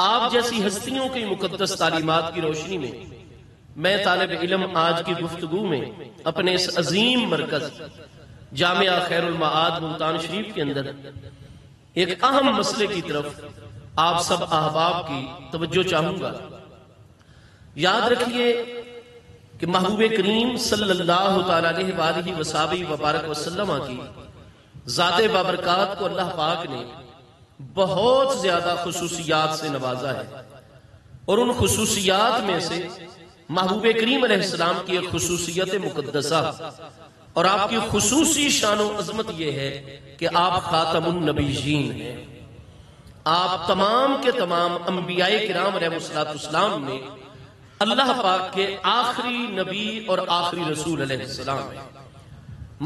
آپ جیسی ہستیوں کی مقدس تعلیمات کی روشنی میں میں طالب علم آج کی گفتگو میں اپنے اس عظیم مرکز جامعہ خیر المعاد ملتان شریف کے اندر ایک اہم مسئلے کی طرف آپ سب احباب کی توجہ چاہوں گا۔ یاد رکھیے کہ محبوب کریم صلی اللہ تعالیٰ علیہ وآلہ وصحبہ وبارک وسلم کی ذات بابرکات کو اللہ پاک نے بہت زیادہ خصوصیات سے نوازا ہے، اور ان خصوصیات میں سے محبوب کریم علیہ السلام کی ایک خصوصیت مقدسہ اور آپ کی خصوصی شان و عظمت یہ ہے کہ آپ خاتم النبیین ہیں۔ آپ تمام کے تمام انبیاء کرام علیہ السلام میں اللہ پاک کے آخری نبی اور آخری رسول علیہ السلام ہیں۔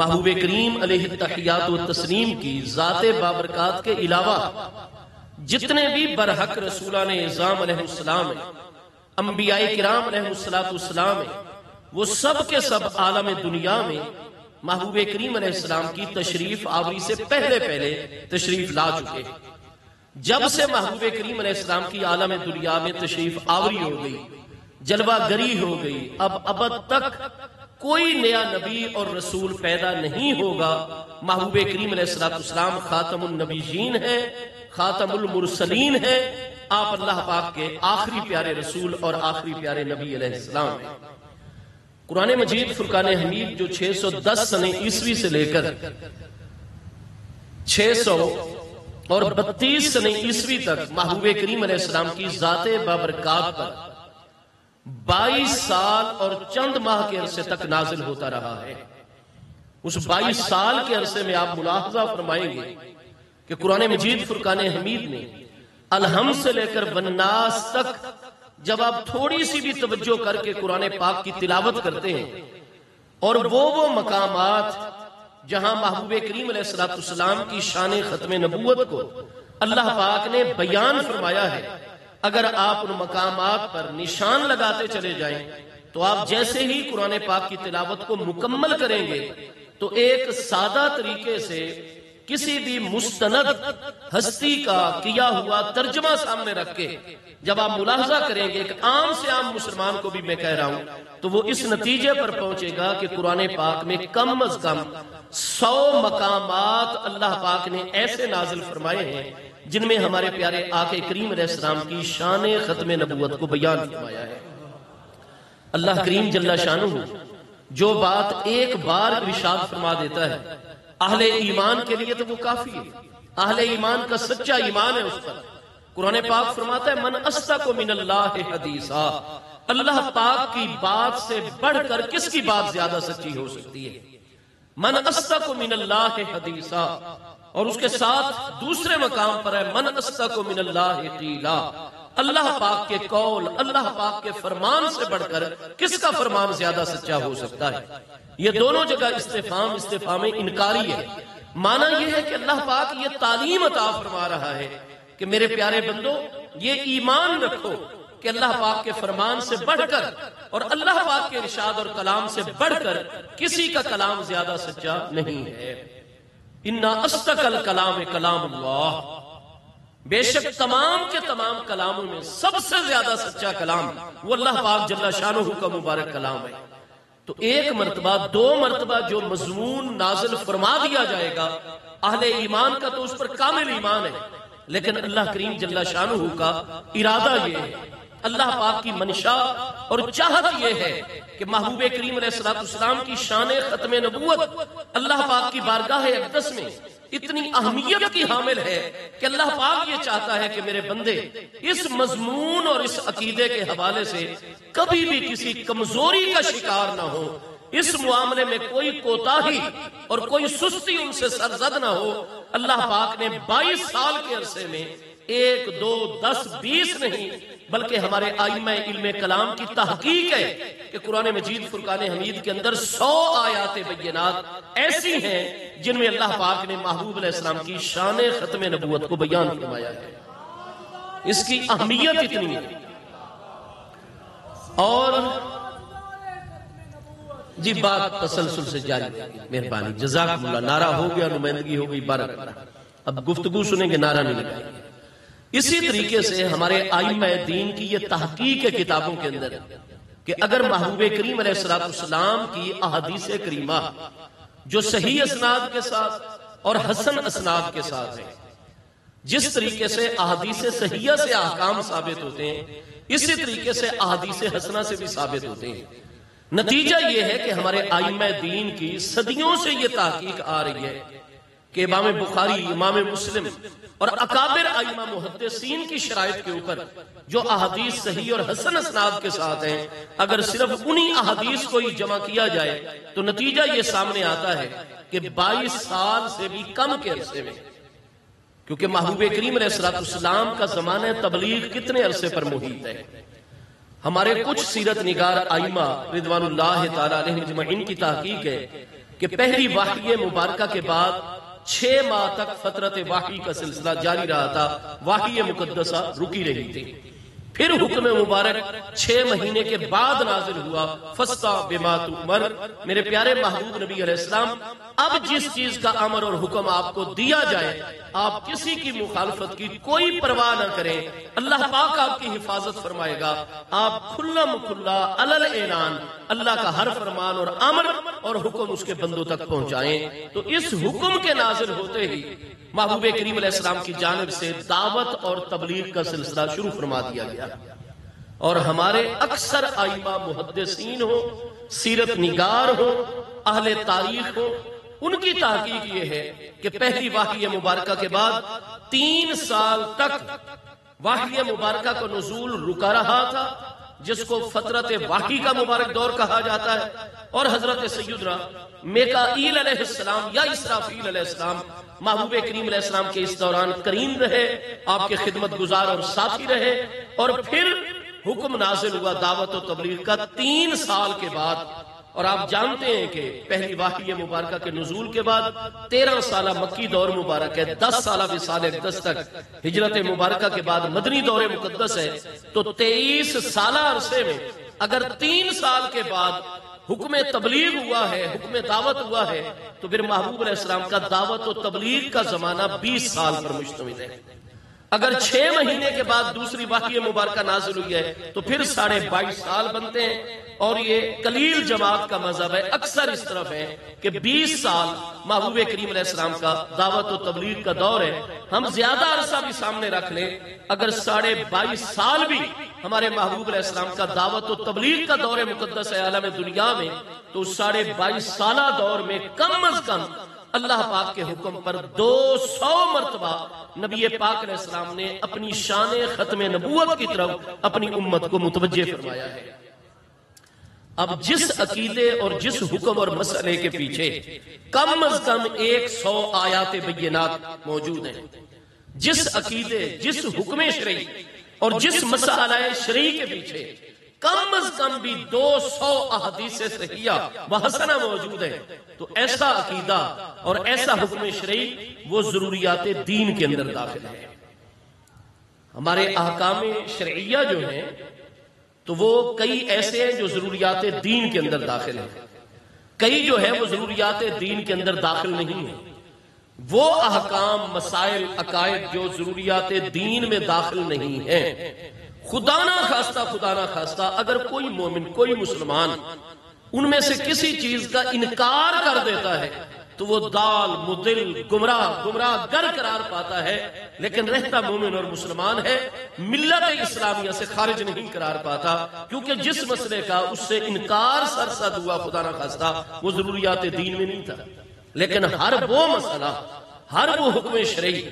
محبوب کریم علیہ التحیات و تسلیم کی ذات بابرکات کے علاوہ جتنے بھی برحق رسولان اعظام علیہ السلام ہیں، انبیاء کرام علیہ السلام ہیں، وہ سب کے سب عالم دنیا میں محبوب کریم علیہ السلام کی تشریف آوری سے پہلے تشریف لا چکے۔ جب سے محبوب کریم علیہ السلام کی عالم دنیا میں تشریف آوری ہو گئی، جلوہ گری ہو گئی، اب ابد تک کوئی نیا نبی اور رسول پیدا نہیں ہوگا۔ محبوب کریم علیہ السلام خاتم النبیین ہے، خاتم المرسلین ہے، آپ اللہ پاک کے آخری پیارے رسول اور آخری پیارے نبی علیہ السلام ہیں۔ قرآن مجید فرقان حمید جو 610 سنہ عیسوی سے لے کر 632 سنہ عیسوی تک محبوب کریم علیہ السلام کی ذات بابرکات پر 22 سال اور چند ماہ کے عرصے تک نازل ہوتا رہا ہے۔ اس 22 سال کے عرصے میں آپ ملاحظہ فرمائیں گے کہ قرآن مجید فرقان حمید نے الحمد سے لے کر والناس تک جب آپ تھوڑی سی بھی توجہ کر کے قرآن پاک کی تلاوت کرتے ہیں، اور وہ مقامات جہاں محبوب کریم علیہ السلام کی شان ختم نبوت کو اللہ پاک نے بیان فرمایا ہے، اگر آپ ان مقامات پر نشان لگاتے چلے جائیں تو آپ جیسے ہی قرآن پاک کی تلاوت کو مکمل کریں گے تو ایک سادہ طریقے سے کسی بھی مستند ہستی کا کیا ہوا ترجمہ سامنے رکھ کے جب آپ ملاحظہ کریں گے کہ عام سے عام مسلمان کو بھی میں کہہ رہا ہوں تو وہ اس نتیجے پر پہنچے گا کہ قرآن پاک میں کم از کم 100 مقامات اللہ پاک نے ایسے نازل فرمائے ہیں جن میں ہمارے پیارے آقا کریم علیہ السلام کی شان ختم نبوت کو بیان فرمایا ہے۔ اللہ کریم جل شانہ جو بات ایک بار ارشاد فرما دیتا ہے اہل ایمان کے لیے تو وہ کافی ہے، اہل ایمان کا سچا ایمان ہے اس پر۔ قرآن پاک فرماتا ہے من اصدق من اللہ حدیثا، اللہ پاک کی بات سے بڑھ کر کس کی بات زیادہ سچی ہو سکتی ہے؟ من اصدق من اللہ حدیثا، اور اس کے ساتھ دوسرے مقام پر ہے من اصدق من اللہ قیلا، اللہ پاک کے قول، اللہ پاک کے فرمان سے بڑھ کر کس کا فرمان زیادہ سچا ہو سکتا ہے؟ یہ دونوں جگہ استفہام انکاری ہے۔ معنی یہ ہے کہ اللہ پاک یہ تعلیم عطا فرما رہا ہے کہ میرے پیارے بندو یہ ایمان رکھو کہ اللہ پاک کے فرمان سے بڑھ کر اور اللہ پاک کے ارشاد اور کلام سے بڑھ کر کسی کا کلام زیادہ سچا نہیں ہے۔ اِنَّا أَصْدَقَ الْكَلَامِ كَلَامُ اللَّهِ، بے شک تمام کے تمام کلاموں میں سب سے زیادہ سچا کلام وہ اللہ پاک جل شانہ کا مبارک کلام ہے۔ تو ایک مرتبہ دو مرتبہ جو مضمون نازل فرما دیا جائے گا اہل ایمان کا تو اس پر کامل ایمان ہے، لیکن اللہ کریم جل شانہ کا ارادہ یہ ہے، اللہ پاک کی منشا اور چاہت یہ ہے کہ محبوب کریم علیہ السلام کی شان ختم نبوت اللہ پاک کی بارگاہ اقدس میں اتنی اہمیت کی حامل ہے کہ اللہ پاک یہ چاہتا ہے کہ میرے بندے اس مضمون اور اس عقیدے کے حوالے سے کبھی بھی کسی کمزوری کا شکار نہ ہو، اس معاملے میں کوئی کوتاہی اور کوئی سستی ان سے سرزد نہ ہو۔ اللہ پاک نے 22 سال کے عرصے میں 1 2 10 20 نہیں بلکہ ہمارے ائمہ علم کلام کی تحقیق ہے کہ قرآن مجید فرقان حمید کے اندر 100 آیات بینات ایسی ہیں جن میں اللہ پاک نے محبوب علیہ السلام کی شان ختم نبوت کو بیان فرمایا ہے۔ اس کی اہمیت اتنی ہے۔ اور جی بات تسلسل سے جاری مہربانی جزاکم اللہ، نعرہ ہو گیا، نمائندگی ہو گئی، بارک اللہ۔ اب گفتگو سنیں گے، نعرہ نہیں لگائیں گے۔ اسی طریقے سے ہمارے ائمہ دین کی یہ تحقیق ہے کتابوں کے اندر کہ اگر محبوب کریم علیہ السلام کی احادیث کریمہ جو صحیح اسناد کے ساتھ اور حسن اسناد کے ساتھ ہے، جس طریقے سے احادیث صحیحہ سے احکام ثابت ہوتے ہیں، اسی طریقے سے احادیث حسنہ سے بھی ثابت ہوتے ہیں۔ نتیجہ یہ ہے کہ ہمارے ائمہ دین کی صدیوں سے یہ تحقیق آ رہی ہے کہ امام بخاری، امام مسلم اور اکابر ائمہ محدثین کی شرائط کے اوپر جو احادیث صحیح اور حسن اسناد کے ساتھ ہیں، اگر صرف انہی احادیث کو ہی جمع کیا جائے تو نتیجہ یہ سامنے آتا ہے کہ 22 سال سے بھی کم کے عرصے میں، کیونکہ محبوب کریم علیہ السلام کا زمانہ تبلیغ کتنے عرصے پر محیط ہے۔ ہمارے کچھ سیرت نگار ائمہ رضوان اللہ تعالی علیہم اجمعین کی تحقیق ہے کہ پہلی وحی مبارکہ کے بعد 6 ماہ تک فترت وحی کا سلسلہ جاری رہا تھا، وحی مقدسہ رکی رہی تھی۔ پھر حکم مبارک 6 مہینے کے بعد نازل ہوا، فَاسْتَعْ بِمَا تُؤْمَرْ۔ میرے پیارے محبوب نبی علیہ السلام، اب جس چیز کا امر اور حکم آپ کو دیا جائے، آپ کسی کی مخالفت کی کوئی پرواہ نہ کریں، اللہ پاک آپ کی حفاظت فرمائے گا۔ آپ کھلا مکھلا علل اعلان اللہ کا ہر فرمان اور امر اور حکم اس کے بندوں تک پہنچائیں۔ تو اس حکم کے نازل ہوتے ہی محبوب کریم علیہ السلام کی جانب سے دعوت اور تبلیغ کا سلسلہ شروع فرما دیا گیا، اور ہمارے اکثر ائمہ محدثین ہو، سیرت نگار ہو، اہل تاریخ ہو، ان کی تحقیق یہ ہے کہ پہلی وحی مبارکہ کے بعد 3 سال تک وحی مبارکہ کا نزول رکا رہا تھا، جس کو فترت وحی کا مبارک دور کہا جاتا ہے، اور حضرت سیدنا میکائیل علیہ السلام یا اسرافیل علیہ السلام محبوب کریم علیہ السلام کے اس دوران قرین رہے، آپ کے خدمت گزار اور ساتھی رہے، اور پھر حکم نازل ہوا دعوت و تبلیغ کا 3 سال کے بعد۔ اور آپ جانتے ہیں کہ پہلی وحی مبارکہ کے نزول کے بعد 13 سالہ مکی دور مبارک ہے، 10 سالہ وصال اقدس تک ہجرت مبارکہ کے بعد مدنی دور مقدس ہے، تو 23 سالہ عرصے میں اگر 3 سال کے بعد حکم تبلیغ ہوا ہے، حکم دعوت ہوا ہے، تو پھر محبوب علیہ السلام کا دعوت و تبلیغ کا زمانہ 20 سال پر مشتمل ہے۔ اگر 6 مہینے کے بعد دوسری وحی مبارکہ نازل ہوئی ہے تو پھر 22.5 سال بنتے ہیں، اور یہ قلیل جماعت کا مذہب ہے، اکثر اس طرف ہے کہ 20 سال محبوب کریم علیہ السلام کا دعوت و تبلیغ کا دور ہے۔ ہم زیادہ عرصہ بھی سامنے رکھ لیں، اگر 22.5 سال بھی ہمارے محبوب علیہ السلام کا دعوت و تبلیغ کا دور مقدس ہے عالم دنیا میں، تو 22.5 سالہ دور میں کم از کم اللہ پاک کے حکم پر 200 مرتبہ نبی پاک علیہ السلام نے اپنی شان ختم نبوت کی طرف اپنی امت کو متوجہ فرمایا ہے۔ اب جس عقیدے اور جس حکم اور مسئلے کے پیچھے کم از کم 100 آیات بینات موجود ہیں، جس عقیدے، جس حکم شرعی اور جس مسئلہ شرعی کے پیچھے کم از کم بھی 200 احادیث صحیحہ و حسنہ موجود ہے، تو ایسا عقیدہ اور ایسا حکم شرعی وہ ضروریات دین کے اندر داخل ہے۔ ہمارے احکام شرعیہ جو ہیں تو وہ کئی ایسے ہیں جو ضروریات دین کے اندر داخل ہیں، کئی جو ہے وہ ضروریات دین کے اندر داخل نہیں ہیں۔ وہ احکام، مسائل، عقائد جو ضروریات دین میں داخل نہیں ہیں، خدا نہ خواستہ اگر کوئی مومن، کوئی مسلمان ان میں سے کسی چیز کا انکار کر دیتا ہے تو وہ دال، مدل، گمراہ گر قرار پاتا ہے، لیکن رہتا مومن اور مسلمان ہے، ملت اسلامیہ سے خارج نہیں قرار پاتا، کیونکہ جس مسئلے کا اس سے انکار سرسد ہوا خدا نہ خواستہ وہ ضروریات دین میں نہیں تھا۔ لیکن ہر وہ مسئلہ، ہر وہ حکم شرعی،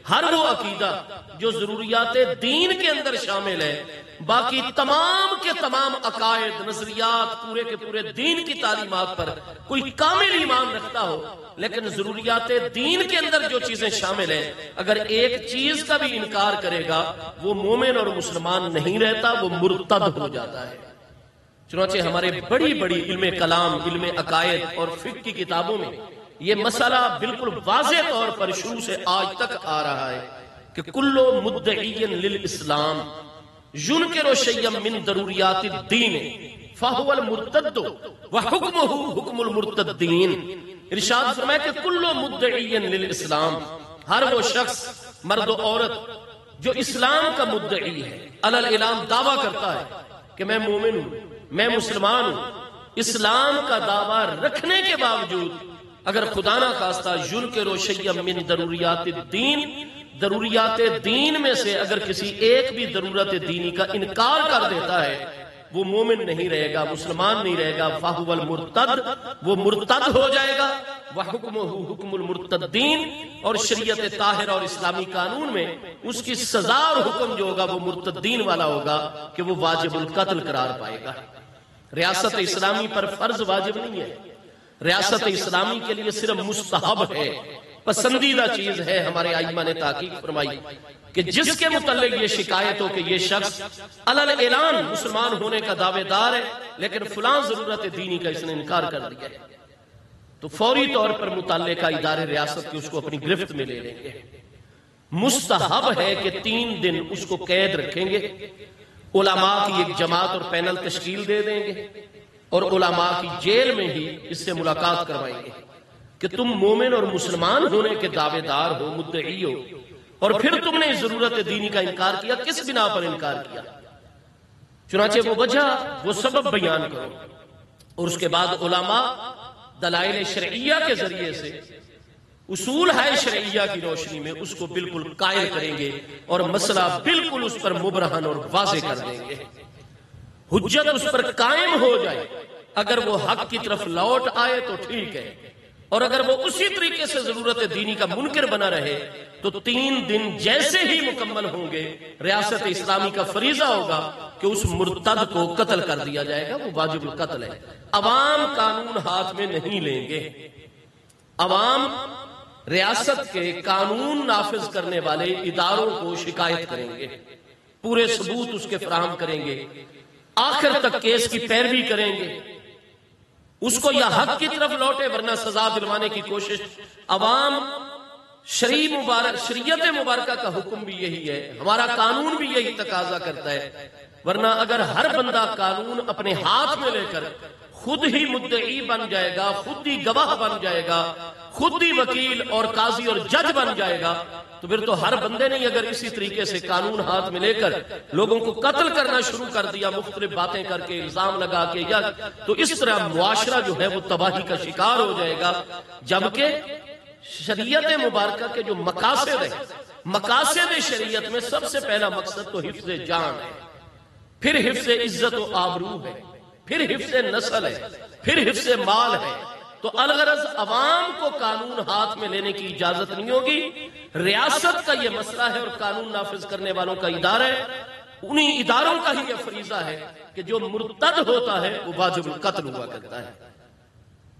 ہر وہ عقیدہ جو ضروریات دین کے اندر شامل ہے، باقی تمام کے تمام عقائد، نظریات، پورے کے پورے دین کی تعلیمات پر کوئی کامل ایمان رکھتا ہو، لیکن ضروریات دین کے اندر جو چیزیں شامل ہیں اگر ایک چیز کا بھی انکار کرے گا وہ مومن اور مسلمان نہیں رہتا، وہ مرتد ہو جاتا ہے۔ چنانچہ ہمارے بڑی بڑی علم کلام، علم عقائد اور فقہ کی کتابوں میں یہ مسئلہ بالکل واضح طور پر شروع سے آج تک آ رہا ہے کہ کلو مدعی للاسلام ينکر شیئا من ضروریات الدین فہو المرتد وحکمہ حکم المرتدین۔ ارشاد فرمایا کہ کلو مدعی للاسلام، ہر وہ شخص، مرد و عورت جو اسلام کا مدعی ہے، علی الاعلام دعویٰ کرتا ہے کہ میں مومن ہوں، میں مسلمان ہوں، اسلام کا دعویٰ رکھنے کے باوجود اگر خدا نہ خواستہ ینکر شیئا من ضروریات الدین، ضروریات دین میں سے اگر کسی ایک بھی ضرورت دینی کا انکار کر دیتا ہے، وہ مومن نہیں رہے گا، مسلمان نہیں رہے گا، فَهُوَ الْمُرْتَدْ، وہ مرتد ہو جائے گا، وَحُكْمُهُ حُكْمُ الْمُرْتَدِّينَ، اور شریعت طاہرہ اور اسلامی قانون میں اس کی سزا اور حکم جو ہوگا وہ مرتدین والا ہوگا کہ وہ واجب القتل قرار پائے گا۔ ریاست اسلامی پر فرض واجب نہیں ہے، ریاست اسلامی کے لیے صرف مستحب ہے، پسندیدہ چیز ہے۔ ہمارے ائمہ نے تحقیق فرمائی کہ جس کے متعلق یہ شکایت ہو کہ یہ شخص علی الاعلان مسلمان ہونے کا دعوے دار ہے لیکن فلاں ضرورت دینی کا اس نے انکار کر دیا ہے، تو فوری طور پر متعلقہ ادارے ریاست کے اس کو اپنی گرفت میں لے لیں گے۔ مستحب ہے کہ 3 دن اس کو قید رکھیں گے، علماء کی ایک جماعت اور پینل تشکیل دے دیں گے اور علماء کی جیل میں ہی اس سے ملاقات کروائیں گے کہ تم مومن اور مسلمان ہونے کے دعوے دار ہو، مدعی ہو، اور پھر تم نے ضرورت دینی کا انکار کیا، کس بنا پر انکار کیا؟ چنانچہ وہ وجہ، وہ سبب بیان کرو، اور اس کے بعد علماء دلائل شرعیہ کے ذریعے سے اصول ہے شرعیہ کی روشنی میں اس کو بالکل قائل کریں گے اور مسئلہ بالکل اس پر مبرہن اور واضح کر دیں گے، حجت اس پر قائم ہو جائے۔ اگر وہ حق کی طرف لوٹ آئے تو ٹھیک ہے، اور اگر وہ اسی طریقے سے ضرورت دینی کا منکر بنا رہے تو 3 دن جیسے ہی مکمل ہوں گے ریاست اسلامی کا فریضہ ہوگا کہ اس مرتد کو قتل کر دیا جائے گا، وہ واجب القتل ہے۔ عوام قانون ہاتھ میں نہیں لیں گے، عوام ریاست کے قانون نافذ کرنے والے اداروں کو شکایت کریں گے، پورے ثبوت اس کے فراہم کریں گے، آخر تک کیس کی پیروی کریں گے، اس کو یا حق کی طرف لوٹے ورنہ سزا دلوانے کی کوشش۔ عوام شریعت مبارکہ کا حکم بھی یہی ہے، ہمارا قانون بھی یہی تقاضا کرتا ہے، ورنہ اگر ہر بندہ قانون اپنے ہاتھ میں لے کر خود ہی مدعی بن جائے گا، خود ہی گواہ بن جائے گا، خود ہی وکیل اور قاضی اور جج بن جائے گا، تو پھر تو ہر بندے نے اگر اسی طریقے سے قانون ہاتھ میں لے کر لوگوں کو قتل کرنا شروع کر دیا، مختلف باتیں کر کے، الزام لگا کے، یا تو اس طرح معاشرہ جو ہے وہ تباہی کا شکار ہو جائے گا۔ جبکہ شریعت مبارکہ کے جو مقاصد ہیں، مقاصد شریعت میں سب سے پہلا مقصد تو حفظ جان ہے، پھر حفظ عزت و آبرو ہے، پھر حفظ نسل ہے، پھر حفظ مال ہے۔ تو الغرض عوام کو قانون ہاتھ میں لینے کی اجازت نہیں ہوگی، ریاست کا یہ مسئلہ ہے اور قانون نافذ کرنے والوں کا ادارہ ہے، انہی اداروں کا ہی یہ فریضہ ہے کہ جو مرتد ہوتا ہے وہ واجب القتل ہوا کرتا ہے۔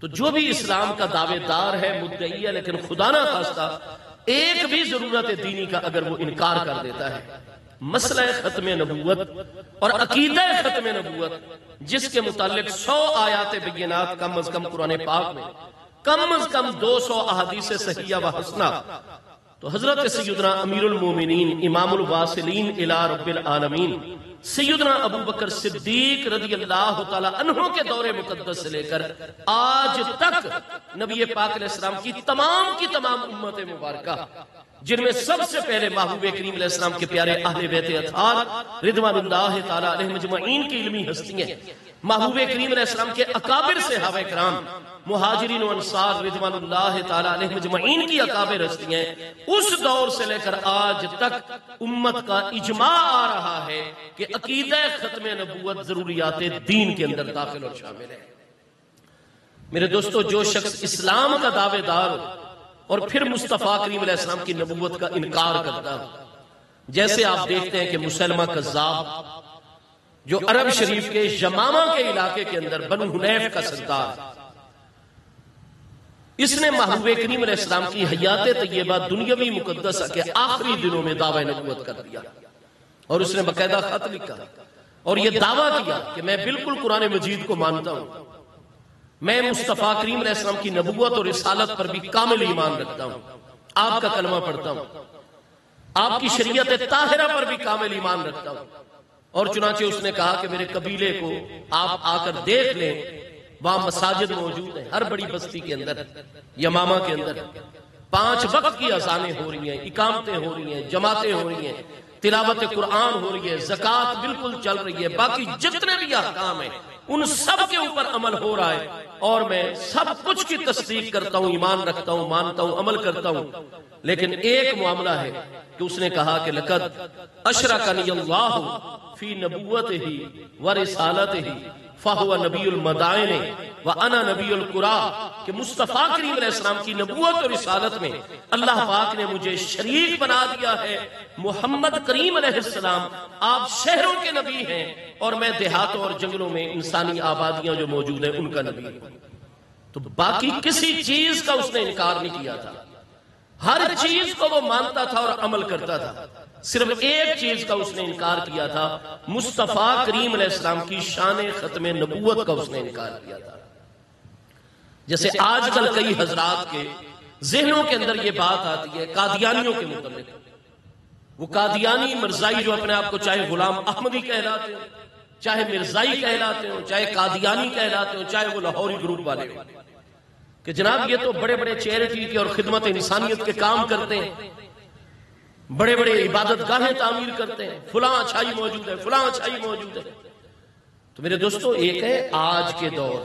تو جو بھی اسلام کا دعوے دار ہے، مدعی ہے، لیکن خدا نہ خواستہ ایک بھی ضرورت دینی کا اگر وہ انکار کر دیتا ہے، مسئلہ ختم نبوت اور عقیدہ ختم نبوت جس کے متعلق 100 آیات بینات کم از کم قرآن پاک میں، کم از کم 200 احادیث صحیحہ و حسنہ، تو حضرت سیدنا امیر المومنین امام الواصلین الی رب العالمین سیدنا ابو بکر صدیق رضی اللہ تعالی عنہ کے دور مقدس سے لے کر آج تک نبی پاک علیہ السلام کی تمام امت مبارکہ، جن میں سب سے پہلے محبوب کریم علیہ السلام کے پیارے اہل بیت اطہار رضوان اللہ تعالی علیہ مجمعین کی علمی ہستیاں، محبوب کریم علیہ السلام کے اکابر صحابہ کرام، مہاجرین و انصار رضوان اللہ تعالی علیہ مجمعین کی اکابر ہستیاں، اس دور سے لے کر آج تک امت کا اجماع آ رہا ہے کہ عقیدہ ختم نبوت ضروریات دین کے اندر داخل اور شامل ہے۔ میرے دوستو، جو شخص اسلام کا دعوے دار ہو اور پھر مصطفیٰ کریم علیہ السلام کی نبوت کا انکار کرتا ہو، جیسے آپ دیکھتے ہیں کہ مسلمہ کذاب جو عرب شریف کے یمامہ کے علاقے کے اندر بنو حنیف کا سردار، اس نے محبوب کریم علیہ السلام کی حیات طیبہ دنیاوی مقدسہ کے آخری دنوں میں دعوی نبوت کر دیا، اور اس نے باقاعدہ خط لکھا اور یہ دعویٰ کیا کہ میں بالکل قرآن مجید کو مانتا ہوں، میں مصطفیٰ کریم علیہ السلام کی نبوت اور رسالت پر بھی کامل ایمان رکھتا ہوں، آپ کا کلمہ پڑھتا ہوں، آپ کی شریعت طاہرہ پر بھی کامل ایمان رکھتا ہوں۔ اور چنانچہ اس نے کہا کہ میرے قبیلے کو آپ آ کر دیکھ لیں، وہاں مساجد موجود ہیں، ہر بڑی بستی کے اندر، یمامہ کے اندر 5 وقت کی اذانیں ہو رہی ہیں، اقامتیں ہو رہی ہیں، جماعتیں ہو رہی ہیں، تلاوت قرآن ہو رہی ہے، زکوٰۃ بالکل چل رہی ہے، باقی جتنے بھی احکام ہیں ان سب کے اوپر عمل ہو رہا ہے، اور میں سب کچھ کی تصدیق کرتا ہوں، ایمان رکھتا ہوں، مانتا ہوں، عمل کرتا ہوں، لیکن ایک معاملہ ہے کہ اس نے کہا کہ لقد اشرکنی اللہ فی نبوتہ ورسالتہ فہو نبی المدائن وانا نبی القرى، کہ مصطفیٰ کریم علیہ السلام کی نبوت اور رسالت میں اللہ پاک نے مجھے شریک بنا دیا ہے۔ محمد کریم علیہ السلام آپ شہروں کے نبی ہیں اور میں دیہاتوں اور جنگلوں میں انسانی آبادیاں جو موجود ہیں ان کا نبی ہوں۔ تو باقی کسی چیز کا اس نے انکار نہیں کیا تھا، ہر چیز کو وہ مانتا تھا اور عمل کرتا تھا، صرف ایک چیز کا اس نے انکار کیا تھا، مصطفیٰ کریم علیہ السلام کی شان ختم نبوت کا اس نے انکار کیا تھا۔ جیسے آج کل کئی حضرات کے ذہنوں کے اندر یہ بات آتی ہے قادیانیوں کے متعلق، وہ قادیانی مرزائی جو اپنے آپ کو چاہے غلام احمدی کہلاتے ہوں، چاہے مرزائی کہلاتے ہوں، چاہے قادیانی کہلاتے ہوں، چاہے وہ لاہوری گروپ والے ہوں، کہ جناب یہ تو بڑے بڑے چیریٹی کے اور خدمت انسانیت کے کام کرتے ہیں، بڑے بڑے عبادت گاہیں تعمیر کرتے ہیں، فلاں اچھائی موجود ہے، فلاں اچھائی موجود ہے۔ تو میرے دوستو، ایک ہے آج کے دور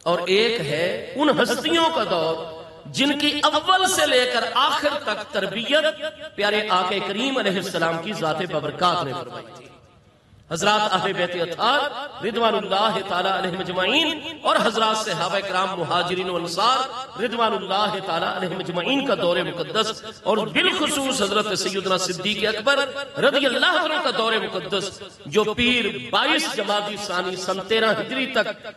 اور ایک ہے ان ہستیوں کا دور جن کی اول سے لے کر آخر تک تربیت پیارے آقا کریم علیہ السلام کی ذات بابرکات نے فرمائی تھی۔ حضرات اہل بیت اطہار رضوان اللہ تعالی علیہم اجمعین اور حضرات صحابہ کرام مہاجرین و انصار رضوان اللہ تعالی علیہم اجمعین کا دور مقدس، اور بالخصوص حضرت سیدنا صدیق اکبر رضی اللہ عنہ کا دور مقدس جو پیر 22 جمادی ثانی سن 13 ہجری تک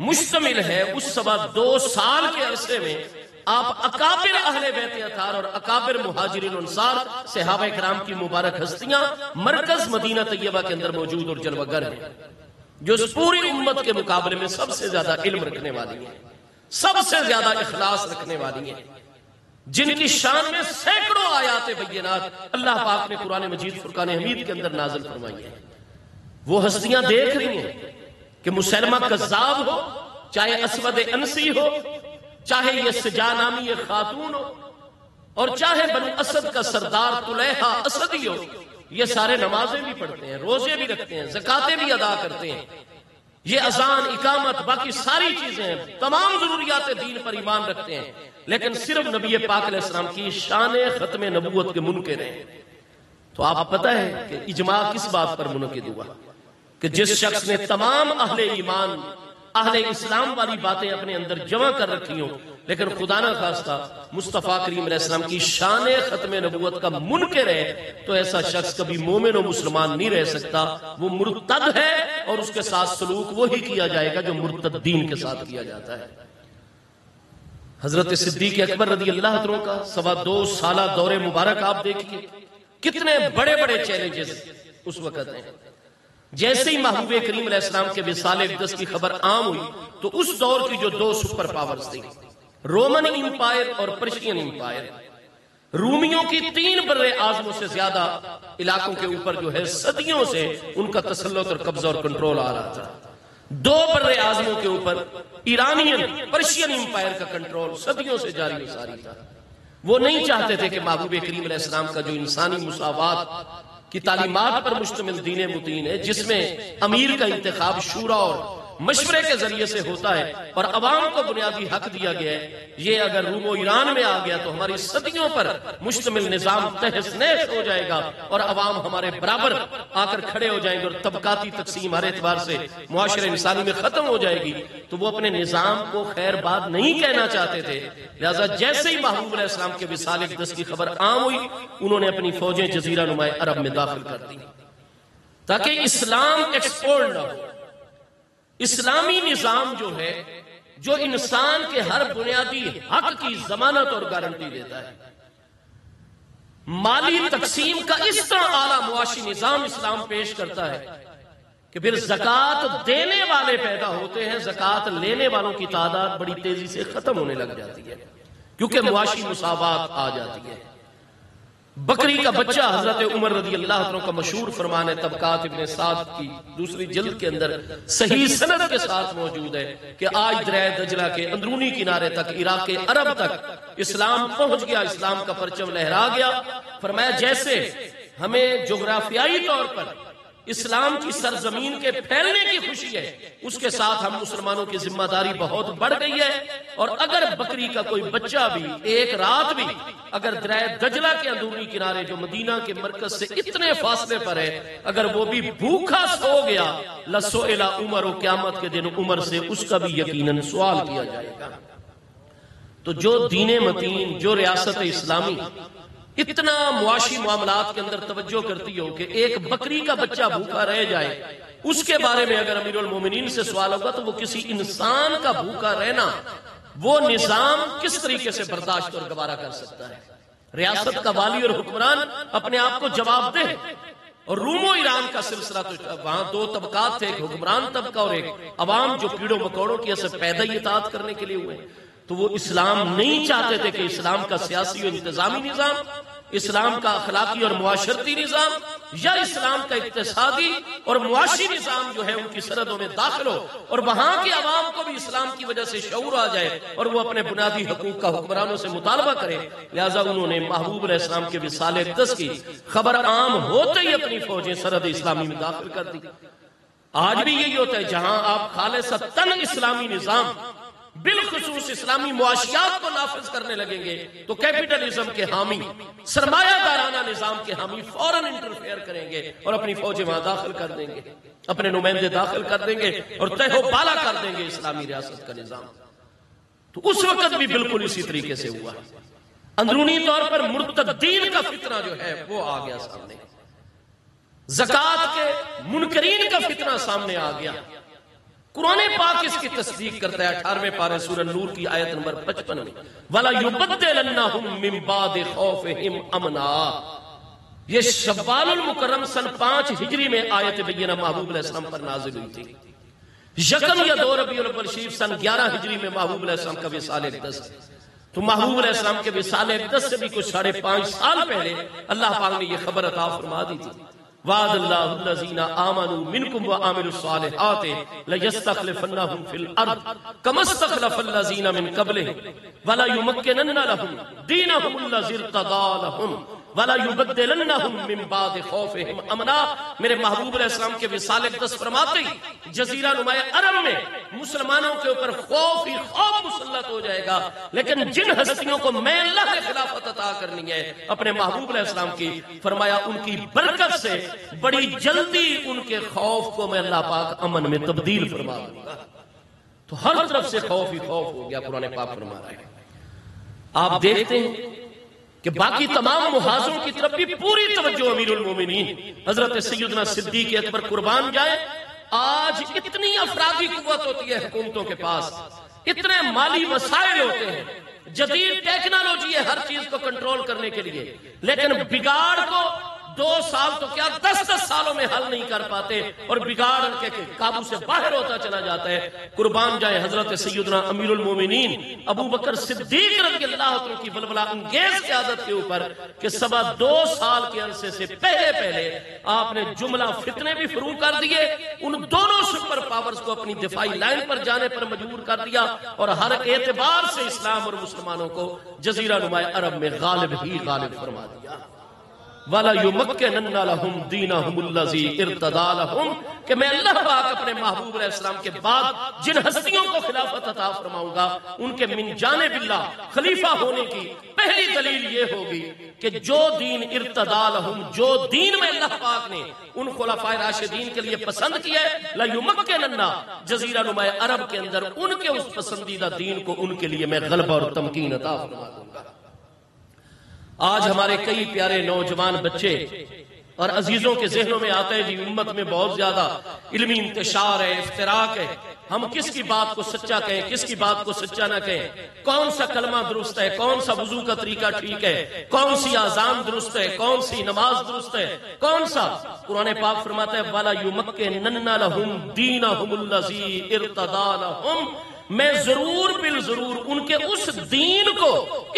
مشتمل ہے، اس سوا 2 سال کے عرصے میں آپ اکابر اہل بیت اطہار اور اکابر مہاجرین انصار صحابہ کرام کی مبارک ہستیاں مرکز مدینہ طیبہ کے اندر موجود اور جلوہ گر ہیں، جو اس پوری امت کے مقابلے میں سب سے زیادہ علم رکھنے والی ہیں، سب سے زیادہ اخلاص رکھنے والی ہیں، جن کی شان میں سینکڑوں آیات بینات اللہ پاک نے قرآن مجید فرقان حمید کے اندر نازل فرمائی ہیں۔ وہ ہستیاں دیکھ رہی ہیں کہ مسیلمہ کذاب ہو، چاہے اسود انسی ہو، چاہے یہ سجا نامی یہ خاتون ہو، اور چاہے بنو اسد کا سردار طلیحہ اسدی ہو، یہ سارے نمازیں بھی پڑھتے ہیں، روزے بھی رکھتے ہیں، زکاتیں بھی ادا کرتے ہیں، یہ اذان اقامت باقی ساری چیزیں ہیں، تمام ضروریات دین پر ایمان رکھتے ہیں، لیکن صرف نبی پاک علیہ السلام کی شان ختم نبوت کے منکر ہیں۔ تو آپ پتہ ہے کہ اجماع کس بات پر منعقد ہوا کہ جس شخص نے تمام اہل ایمان اہل اسلام والی باتیں اپنے اندر جمع کر رکھی ہوں لیکن خدا نہ خواستہ مصطفیٰ کریم علیہ السلام کی شان ختم نبوت کا منکر ہے، تو ایسا شخص کبھی مومن و مسلمان نہیں رہ سکتا، وہ مرتد ہے، اور اس کے ساتھ سلوک وہی کیا جائے گا جو مرتدین کے ساتھ کیا جاتا ہے۔ حضرت صدیق اکبر رضی اللہ عنہ کا 2.25 سالہ دور مبارک آپ دیکھیے، کتنے بڑے بڑے چیلنجز اس وقت ہیں۔ جیسے ہی محبوب کریم علیہ السلام کے وصال اقدس کی خبر عام ہوئی تو اس دور کی جو 2 سپر پاورز تھیں، رومن امپائر اور پرشین امپائر، رومیوں کی 3 بر اعظموں سے زیادہ علاقوں کے اوپر جو ہے صدیوں سے ان کا تسلط اور قبضہ اور کنٹرول آ رہا تھا۔ 2 بر اعظموں کے اوپر ایرانین پرشین امپائر کا کنٹرول صدیوں سے جاری و ساری تھا۔ وہ نہیں چاہتے تھے کہ محبوب کریم علیہ السلام کا جو انسانی مساوات کی تعلیمات پر مشتمل دین متین ہے، جس میں امیر کا انتخاب شورا اور مشورے کے ذریعے سے ہوتا ہے اور عوام کو بنیادی حق دیا گیا ہے، یہ اگر روم و ایران میں آ گیا تو ہماری صدیوں پر مشتمل نظام تہس نہس ہو جائے گا اور عوام ہمارے برابر آ کر کھڑے ہو جائیں گے اور طبقاتی تقسیم ہر اعتبار سے معاشرے انسانی میں ختم ہو جائے گی۔ تو وہ اپنے نظام کو خیر بات نہیں کہنا چاہتے تھے، لہذا جیسے ہی محبوب علیہ السلام کے وصال اقدس کی خبر عام ہوئی، انہوں نے اپنی فوجیں جزیرہ نماء عرب میں داخل کر دی تاکہ اسلام ایکسپورٹ نہ ہو۔ اسلامی نظام جو ہے جو انسان کے ہر بنیادی حق کی ضمانت اور گارنٹی دیتا ہے، مالی تقسیم کا اس طرح اعلیٰ معاشی نظام اسلام پیش کرتا ہے کہ پھر زکوٰۃ دینے والے پیدا ہوتے ہیں، زکوٰۃ لینے والوں کی تعداد بڑی تیزی سے ختم ہونے لگ جاتی ہے کیونکہ معاشی مساوات آ جاتی ہے۔ بکری کا بچہ حضرت عمر رضی اللہ عنہ کا مشہور فرمان ہے، طبقات ابن سعد کی 2 جلد کے اندر صحیح سند کے ساتھ موجود ہے کہ آج دریائے دجلہ کے اندرونی کنارے تک، عراق عرب تک اسلام پہنچ گیا، اسلام کا پرچم لہرا گیا۔ فرمایا جیسے ہمیں جغرافیائی طور پر اسلام کی سرزمین کے پھیلنے کی خوشی ہے، اس کے ساتھ ہم مسلمانوں کی ذمہ داری بہت بڑھ گئی ہے۔ اور اگر بکری کا کوئی بچہ بھی ایک رات بھی اگر دریائے دجلہ کے اندرونی کنارے جو مدینہ کے مرکز سے اتنے فاصلے پر ہے، اگر وہ بھی بھوکا سو گیا لسئل عمر، و قیامت کے دن عمر سے اس کا بھی یقیناً سوال کیا جائے گا۔ تو جو دین متین، جو ریاست اسلامی اتنا معاشی معاملات کے اندر توجہ کرتی ہو کہ ایک بکری کا بچہ بھوکا رہ جائے، اس کے بارے میں اگر امیر المومنین سے سوال ہوگا تو وہ کسی انسان کا بھوکا رہنا وہ نظام کس طریقے سے برداشت اور گوارا کر سکتا ہے؟ ریاست کا والی اور حکمران اپنے آپ کو جواب دے۔ اور روم و ایران کا سلسلہ تو وہاں دو طبقات تھے، ایک حکمران طبقہ اور ایک عوام جو کیڑوں مکوڑوں کی ایسے پیدا ہی اطاعت کرنے کے لیے ہوئے۔ تو وہ اسلام نہیں چاہتے تھے کہ اسلام کا سیاسی اور انتظامی نظام، اسلام کا اخلاقی اور معاشرتی نظام یا اسلام کا اقتصادی اور معاشی نظام جو ہے ان کی سرحدوں میں داخل ہو اور وہاں کے عوام کو بھی اسلام کی وجہ سے شعور آ جائے اور وہ اپنے بنیادی حقوق کا حکمرانوں سے مطالبہ کرے۔ لہٰذا انہوں نے محبوب علیہ السلام کے وصال اقدس کی خبر عام ہوتے ہی اپنی فوجیں سرحد اسلامی میں داخل کر دی۔ آج بھی یہی ہوتا ہے، جہاں آپ خالصتاً اسلامی نظام بالخصوص اسلامی معاشیات کو نافذ کرنے لگیں گے تو کیپٹلزم کے حامی، سرمایہ دارانہ نظام کے حامی فوراً انٹرفیئر کریں گے اور اپنی فوجیں وہاں داخل کر دیں گے، اپنے نمائندے داخل کر دیں گے اور تہو بالا کر دیں گے اسلامی ریاست کا نظام۔ تو اس وقت بھی بالکل اسی طریقے سے ہوا، اندرونی طور پر مرتدین کا فتنہ جو ہے وہ آ گیا سامنے، زکوٰۃ کے منکرین کا فتنہ سامنے آ گیا۔ قرآن پاک اس کی تصدیق کرتا ہے 18ویں پارے سورہ نور کی آیت نمبر 55 میں، وَلَا يُبَدِّلَنَّهُم مِّن بَعْدِ خَوْفِهِمْ أَمْنًا۔ یہ شوال المکرم سن 5 ہجری میں آیت بینہ محبوب علیہ السلام پر نازل ہوئی تھی۔ یکم یا 2 ربیع الاول شریف سن 11 ہجری میں محبوب علیہ السلام کا وصال اقدس۔ تو محبوب علیہ السلام کے وصال اقدس سے بھی کچھ 5.5 سال پہلے اللہ پاک نے یہ خبر عطا فرما دی تھی، وعد اللہ الذین آمنوا منکم وعملوا الصالحات لیستخلفنہم فی الارض کما استخلف الذین من قبلہم ولا یمکنن لہم دینہم الذی ارتضی لہم ولا یبدلنہم من بعد خوفہم امنا۔ میرے محبوب علیہ السلام کے وصال اقدس فرماتے ہی جزیرہ نما عرب میں مسلمانوں کے اوپر خوف ہی خوف مسلط ہو جائے گا، لیکن جن ہستیوں کو میں اللہ نے خلافت عطا کرنی ہے اپنے محبوب علیہ السلام کی، فرمایا ان کی برکت سے بڑی جلدی ان کے خوف کو میں اللہ پاک امن میں تبدیل فرما دوں گا۔ تو ہر طرف سے خوف ہی خوف ہو گیا، قرآن پاک فرما رہا ہے۔ آپ دیکھتے ہیں کہ باقی تمام محاذوں کی طرف بھی پوری توجہ امیر المومنین حضرت سیدنا صدیق اکبر قربان جائے۔ آج اتنی افرادی قوت ہوتی ہے حکومتوں کے پاس، اتنے مالی وسائل ہوتے ہیں، جدید ٹیکنالوجی ہے ہر چیز کو کنٹرول کرنے کے لیے، لیکن بگاڑ کو 2 سال تو کیا 10 سالوں میں حل نہیں کر پاتے اور بگاڑ کے قابو سے باہر ہوتا چلا جاتا ہے۔ قربان جائے حضرت سیدنا امیر المومنین ابو بکر صدیق رضی اللہ عنہ کی ولولہ انگیز قیادت کے اوپر کہ 2 سال کے عرصے سے پہلے آپ نے جملہ فتنے بھی فروغ کر دیے، ان دونوں سپر پاورز کو اپنی دفاعی لائن پر جانے پر مجبور کر دیا اور ہر اعتبار سے اسلام اور مسلمانوں کو جزیرہ نما عرب میں غالب ہی غالب فرما دیا۔ وَلَا يُمَكِّنَنَّ لَهُمْ دِينَهُمُ الَّذِي ارْتَضَىٰ لَهُمْ کہ میں اللہ پاک اپنے محبوب علیہ السلام کے بعد جن ہستیوں کو خلافت عطا فرماؤں گا ان کے من جانب اللہ خلیفہ ہونے کی پہلی دلیل یہ ہوگی کہ جو دین ارتضیٰ لَهُمْ، جو دین میں اللہ پاک نے ان خلفائے راشدین کے لیے پسند کیا ہے، لَيُمَكِّنَنَّ جزیرہ نما عرب کے اندر ان کے اس پسندیدہ دین کو ان کے لیے میں غلبہ اور تمکین عطا فرما دوں گا۔ آج ہمارے کئی پیارے نوجوان بچے اور عزیزوں کے ذہنوں میں آتا ہے جی امت میں بہت زیادہ علمی انتشار ہے، افتراق ہے، ہم کس کی بات کو سچا کہیں، کس کی بات کو سچا نہ کہیں، کون سا کلمہ درست ہے، کون سا وضو کا طریقہ ٹھیک ہے، کون سی اذان درست ہے، کون سی نماز درست ہے، کون سا۔ قرآن پاک فرماتا ہے وَلَا يُمَكِّنَنَّ لَهُمْ دِينَهُمُ الَّذِي ارْتَضَىٰ لَهُمْ، میں ضرور بالضرور ان کے اس دین کو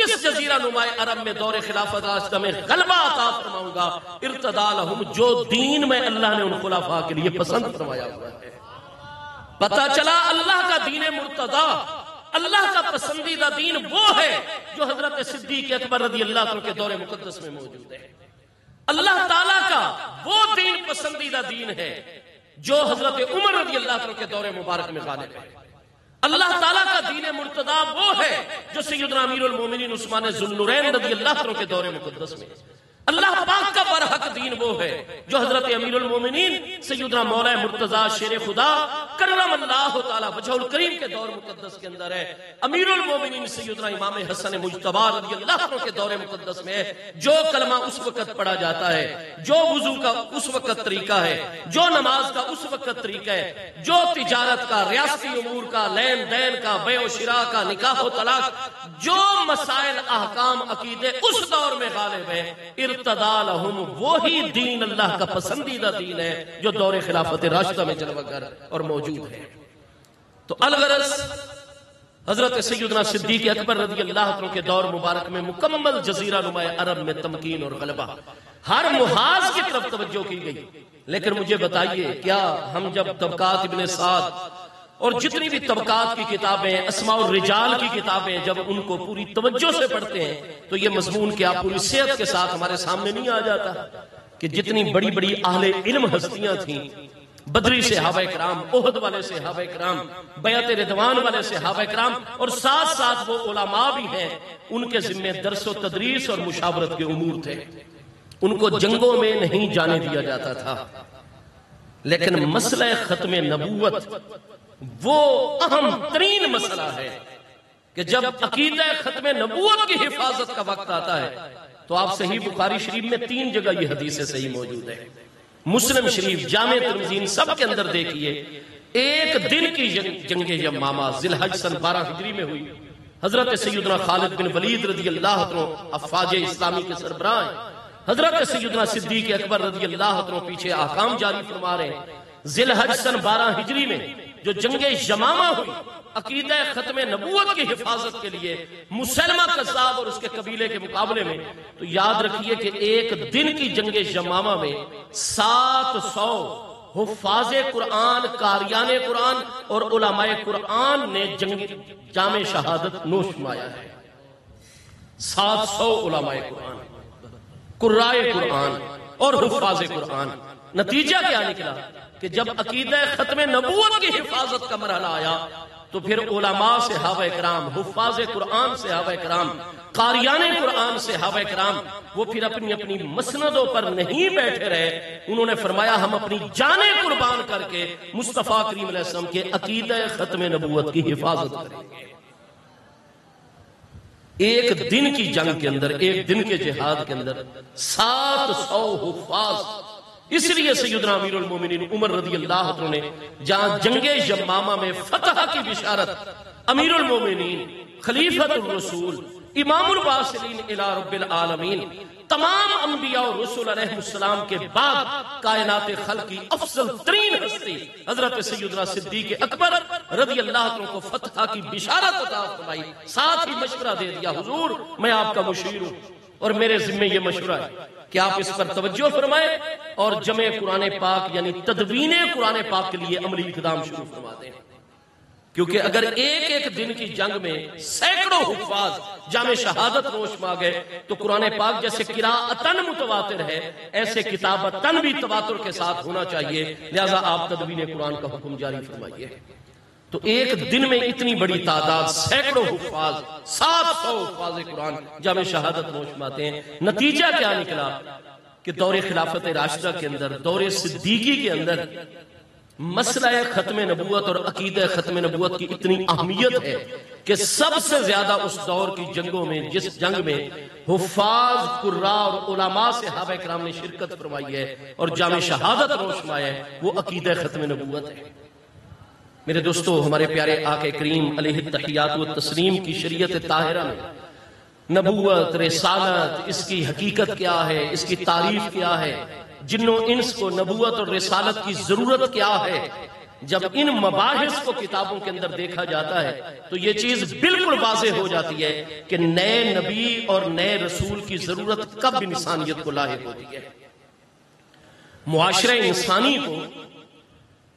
اس جزیرہ نما عرب میں دور خلافت راشدہ میں غلبہ عطا فرماؤں گا، ارتضیٰ لہم جو دین میں اللہ نے ان خلفاء کے لیے پسند فرمایا ہوا ہے۔ پتہ چلا اللہ کا دین مرتضیٰ، اللہ کا پسندیدہ دین وہ ہے جو حضرت صدیق اکبر رضی اللہ عنہ کے دور مقدس میں موجود ہے۔ اللہ تعالیٰ کا وہ دین پسندیدہ دین ہے جو حضرت عمر رضی اللہ عنہ کے دور مبارک میں غالب ہے. اللہ تعالیٰ کا دین مرتضی وہ ہے جو سیدنا امیر المومنین عثمان ذو النورین رضی اللہ عنہ کے دور مقدس میں. اللہ پاک کا برحق دین وہ ہے جو حضرت امیر المومنین سیدنا مولا مرتضی شیر خدا کرم اللہ تعالی وجہ الکریم کے دور مقدس کے اندر ہے. امیر المومنین سیدنا امام حسن مجتبی رضی اللہ عنہ کے دور مقدس میں ہے. جو کلمہ اس وقت پڑھا جاتا ہے, جو وضو کا اس وقت طریقہ ہے, جو نماز کا اس وقت طریقہ ہے, جو تجارت کا, ریاستی امور کا, لین دین کا, بیع و شراء کا, نکاح و طلاق, جو مسائل احکام عقیدے اس دور میں غالب ہے, ارتدى لهم وہی دین اللہ کا پسندیدہ دین ہے جو دور خلافت راشدہ میں جلوہ گر اور موجود ہے. تو الغرض حضرت سیدنا صدیق اکبر رضی اللہ عنہ کے دور مبارک میں مکمل جزیرہ نما عرب میں تمکین اور غلبہ, ہر محاذ کی طرف توجہ کی گئی. لیکن مجھے بتائیے, کیا ہم جب طبقات ابن سعد اور جتنی بھی طبقات کی کتابیں, اسماء الرجال کی کتابیں, جب ان کو پوری توجہ سے پڑھتے ہیں تو یہ مضمون کیا پوری صحت کے ساتھ ہمارے سامنے نہیں آ جاتا کہ جتنی بڑی بڑی اہل علم ہستیاں تھیں, بدری صحابہ کرام, احد والے صحابہ کرام, بیعت رضوان والے صحابہ کرام, اور ساتھ ساتھ وہ علماء بھی ہیں, ان کے ذمہ درس و تدریس اور مشاورت کے امور تھے. ان کو جنگوں میں نہیں جانے دیا جاتا تھا. لیکن مسئلہ ختم نبوت وہ اہم ترین مسئلہ ہے کہ جب عقیدہ ختم نبوت کی حفاظت کا وقت آتا ہے تو آپ صحیح بخاری شریف میں 3 جگہ یہ حدیث صحیح موجود ہے, مسلم شریف, جامع ترمذی, سب کے اندر دیکھیے. ایک دن کی جنگ یمامہ ذی الحج سن 12 ہجری میں ہوئی. حضرت سیدنا خالد بن ولید رضی اللہ عنہ افواج اسلامی کے سربراہ ہیں. حضرت سیدنا صدیق اکبر رضی اللہ عنہ پیچھے احکام جاری فرما رہے ہیں. ذی الحج سن 12 ہجری میں جو جنگ یمامہ ہوئی عقیدہ ختم نبوت کی حفاظت کے لیے مسلمہ کذاب اور اس کے قبیلے کے مقابلے میں, تو یاد رکھیے کہ ایک دن کی جنگ یمامہ میں 700 حفاظ قرآن, قاریان قرآن اور علماء قرآن نے جام شہادت نوش فرمایا ہے. 700 علماء قرآن, قرائے قرآن اور حفاظ قرآن. نتیجہ کیا نکلا کہ جب عقیدہ ختم نبوت کی حفاظت کا مرحلہ آیا تو پھر علماء صحابہ کرام, حفاظ قرآن صحابہ کرام, قاریان قرآن صحابہ کرام, وہ پھر اپنی اپنی مسندوں پر نہیں بیٹھے رہے. انہوں نے فرمایا ہم اپنی جانیں قربان کر کے مصطفیٰ کریم علیہ السلام کے عقیدہ ختم نبوت کی حفاظت کریں گے. ایک دن کی جنگ کے اندر, ایک دن کے جہاد کے اندر 700 حفاظ. اس لیے سیدنا امیر المومنین عمر رضی اللہ عنہ نے جہاں جنگ یمامہ میں فتح کی بشارت امیر المومنین, خلیفۃ الرسول, امام الواصلین الی رب العالمین, تمام انبیاء اور رسول علیہ السلام کے بعد کائنات خلق کی افضل ترین ہستی حضرت سیدنا صدیق اکبر رضی اللہ عنہ کو فتح کی بشارت عطا فرمائی. ساتھ ہی مشورہ دے دیا, حضور میں آپ کا مشیر ہوں اور میرے ذمہ یہ مشورہ ہے کہ آپ اس پر توجہ فرمائیں اور جمع قرآن پاک یعنی تدوین قرآن پاک کے لیے عملی اقدام شروع فرما دیں. کیونکہ اگر ایک ایک دن کی جنگ میں سینکڑوں حفاظ جامع شہادت نوش ماں گئے تو قرآن پاک جیسے قراءتن متواتر ہے ایسے کتابتن بھی تواتر کے ساتھ ہونا چاہیے. لہذا آپ تدوین قرآن کا حکم جاری فرمائیے. تو ایک دن میں اتنی بڑی تعداد, سینکڑوں حفاظ, 700 حفاظ قرآن جامع شہادت نوش ماتے ہیں. نتیجہ کیا نکلا کہ دور خلافت راشدہ کے اندر, دور صدیقی کے اندر مسئلہ ختم نبوت اور عقیدہ ختم نبوت کی اتنی اہمیت ہے کہ سب سے زیادہ اس دور کی جنگوں میں, جس جنگ میں حفاظ, قراء اور علماء صحابہ کرام نے شرکت فرمائی ہے اور جامع شہادت نوش مایا ہے, وہ عقیدہ ختم نبوت ہے. میرے دوستو, ہمارے پیارے آقا کریم علیہ التحیات و تسلیم کی شریعت طاہرہ میں نبوت, رسالت, اس کی حقیقت کیا ہے, اس کی تعریف کیا ہے, جن و انس کو نبوت اور رسالت کی ضرورت کیا ہے, جب ان مباحث کو کتابوں کے اندر دیکھا جاتا ہے تو یہ چیز بالکل واضح ہو جاتی ہے کہ نئے نبی اور نئے رسول کی ضرورت کب انسانیت کو لاحق ہوتی ہے. معاشرہ انسانی کو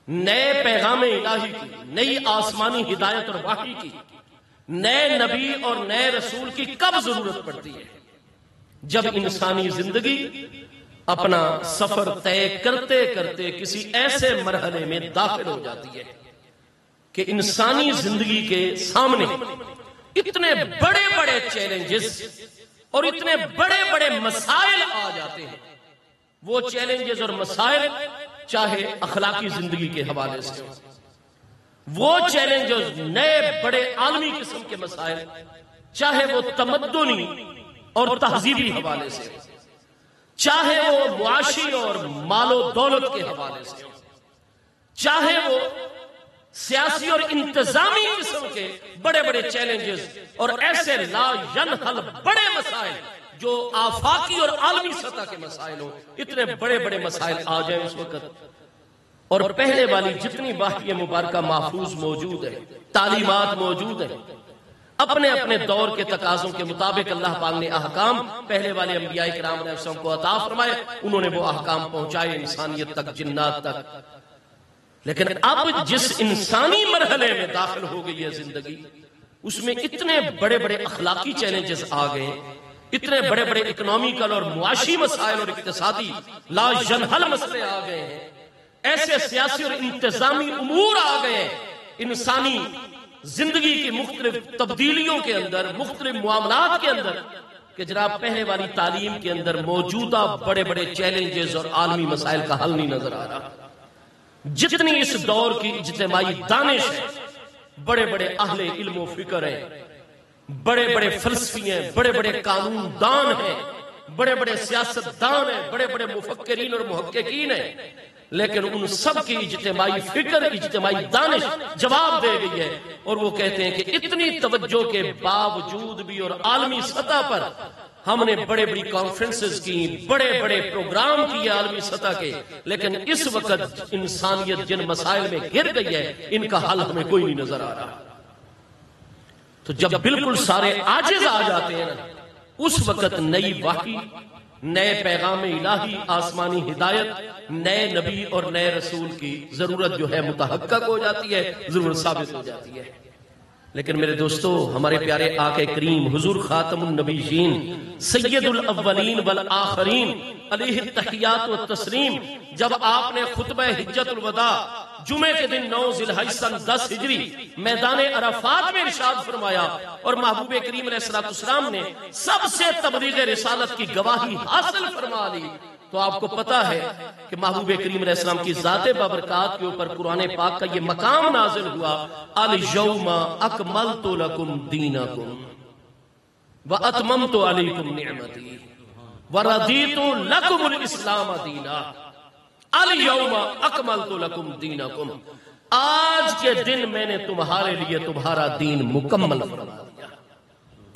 نئے پیغام الہی کی, نئی آسمانی ہدایت اور وحی کی, نئے نبی اور نئے رسول کی کب ضرورت پڑتی ہے؟ جب انسانی زندگی اپنا سفر طے کرتے کرتے کسی ایسے مرحلے میں داخل ہو جاتی ہے کہ انسانی زندگی کے سامنے اتنے بڑے بڑے چیلنجز اور اتنے بڑے بڑے مسائل آ جاتے ہیں. وہ چیلنجز اور مسائل چاہے اخلاقی زندگی کے حوالے سے ہو، وہ چیلنجز نئے بڑے عالمی قسم کے مسائل چاہے وہ تمدنی اور تہذیبی حوالے سے ہو، چاہے وہ معاشی اور مال و دولت کے حوالے سے ہو، چاہے وہ سیاسی اور انتظامی قسم کے بڑے بڑے چیلنجز اور ایسے لا ینحل بڑے مسائل جو آفاقی اور عالمی سطح کے مسائل ہوں، اتنے بڑے بڑے مسائل آ جائیں اس وقت، اور پہلے والی جتنی واحی مبارکہ محفوظ موجود ہے، تعلیمات موجود ہیں، اپنے اپنے دور کے تقاضوں کے مطابق اللہ پاک نے احکام پہلے والے انبیاء کرام علیہ السلام کو عطا فرمائے، انہوں نے وہ احکام پہنچائے انسانیت تک، جنات تک. لیکن اب جس انسانی مرحلے میں داخل ہو گئی ہے زندگی، اس میں اتنے بڑے بڑے اخلاقی چیلنجز آ گئے، اتنے بڑے بڑے اکنامیکل اور معاشی مسائل اور اقتصادی لا ینحل مسئلے آ گئے ہیں، ایسے سیاسی اور انتظامی امور آ گئے ہیں انسانی زندگی کی مختلف تبدیلیوں کے اندر، مختلف معاملات کے اندر، کہ جناب پہلے والی تعلیم کے اندر موجودہ بڑے بڑے چیلنجز اور عالمی مسائل کا حل نہیں نظر آ رہا. جتنی اس دور کی اجتماعی دانش ہے، بڑے بڑے اہل علم و فکر ہیں، بڑے بڑے فلسفی ہیں، بڑے بڑے قانون دان ہیں، بڑے بڑے سیاست دان ہیں، بڑے بڑے مفکرین اور محققین ہیں، لیکن ان سب کی اجتماعی فکر، اجتماعی دانش جواب دے گئی ہے، اور وہ کہتے ہیں کہ اتنی توجہ کے باوجود بھی اور عالمی سطح پر ہم نے بڑے بڑی کانفرنسز کی، بڑے بڑے پروگرام کیے عالمی سطح کے، لیکن اس وقت انسانیت جن مسائل میں گر گئی ہے ان کا حل ہمیں کوئی نہیں نظر آ رہا. تو جب بالکل سارے عاجز آ جاتے ہیں اس وقت نئی وحی، نئے پیغام الہی، آسمانی ہدایت، نئے نبی اور نئے رسول کی ضرورت جو ہے متحقق ہو جاتی ہے، ضرورت ثابت ہو جاتی ہے. لیکن میرے دوستو، ہمارے پیارے آقا کریم حضور خاتم النبیین سید الاولین والآخرین علیہ التحیات والتسلیم، جب آپ نے خطبہ حجت الوداع جمعے کے دن 9 ذی الحجہ سن 10 ہجری میدان عرفات میں ارشاد فرمایا، اور محبوب کریم علیہ السلام نے سب سے تبلیغ رسالت کی گواہی حاصل فرما لی، تو آپ کو پتا ہے کہ محبوب کریم علیہ السلام کی ذات بابرکات کے اوپر قرآن پاک کا یہ مقام نازل ہوا، الیوم اکملت لکم دینکم واتممت علیکم نعمتی ورضیت لکم الاسلام دینا. الیوم اکملت لکم دینکم، آج کے دن میں نے تمہارے لیے تمہارا دین مکمل فرما دیا،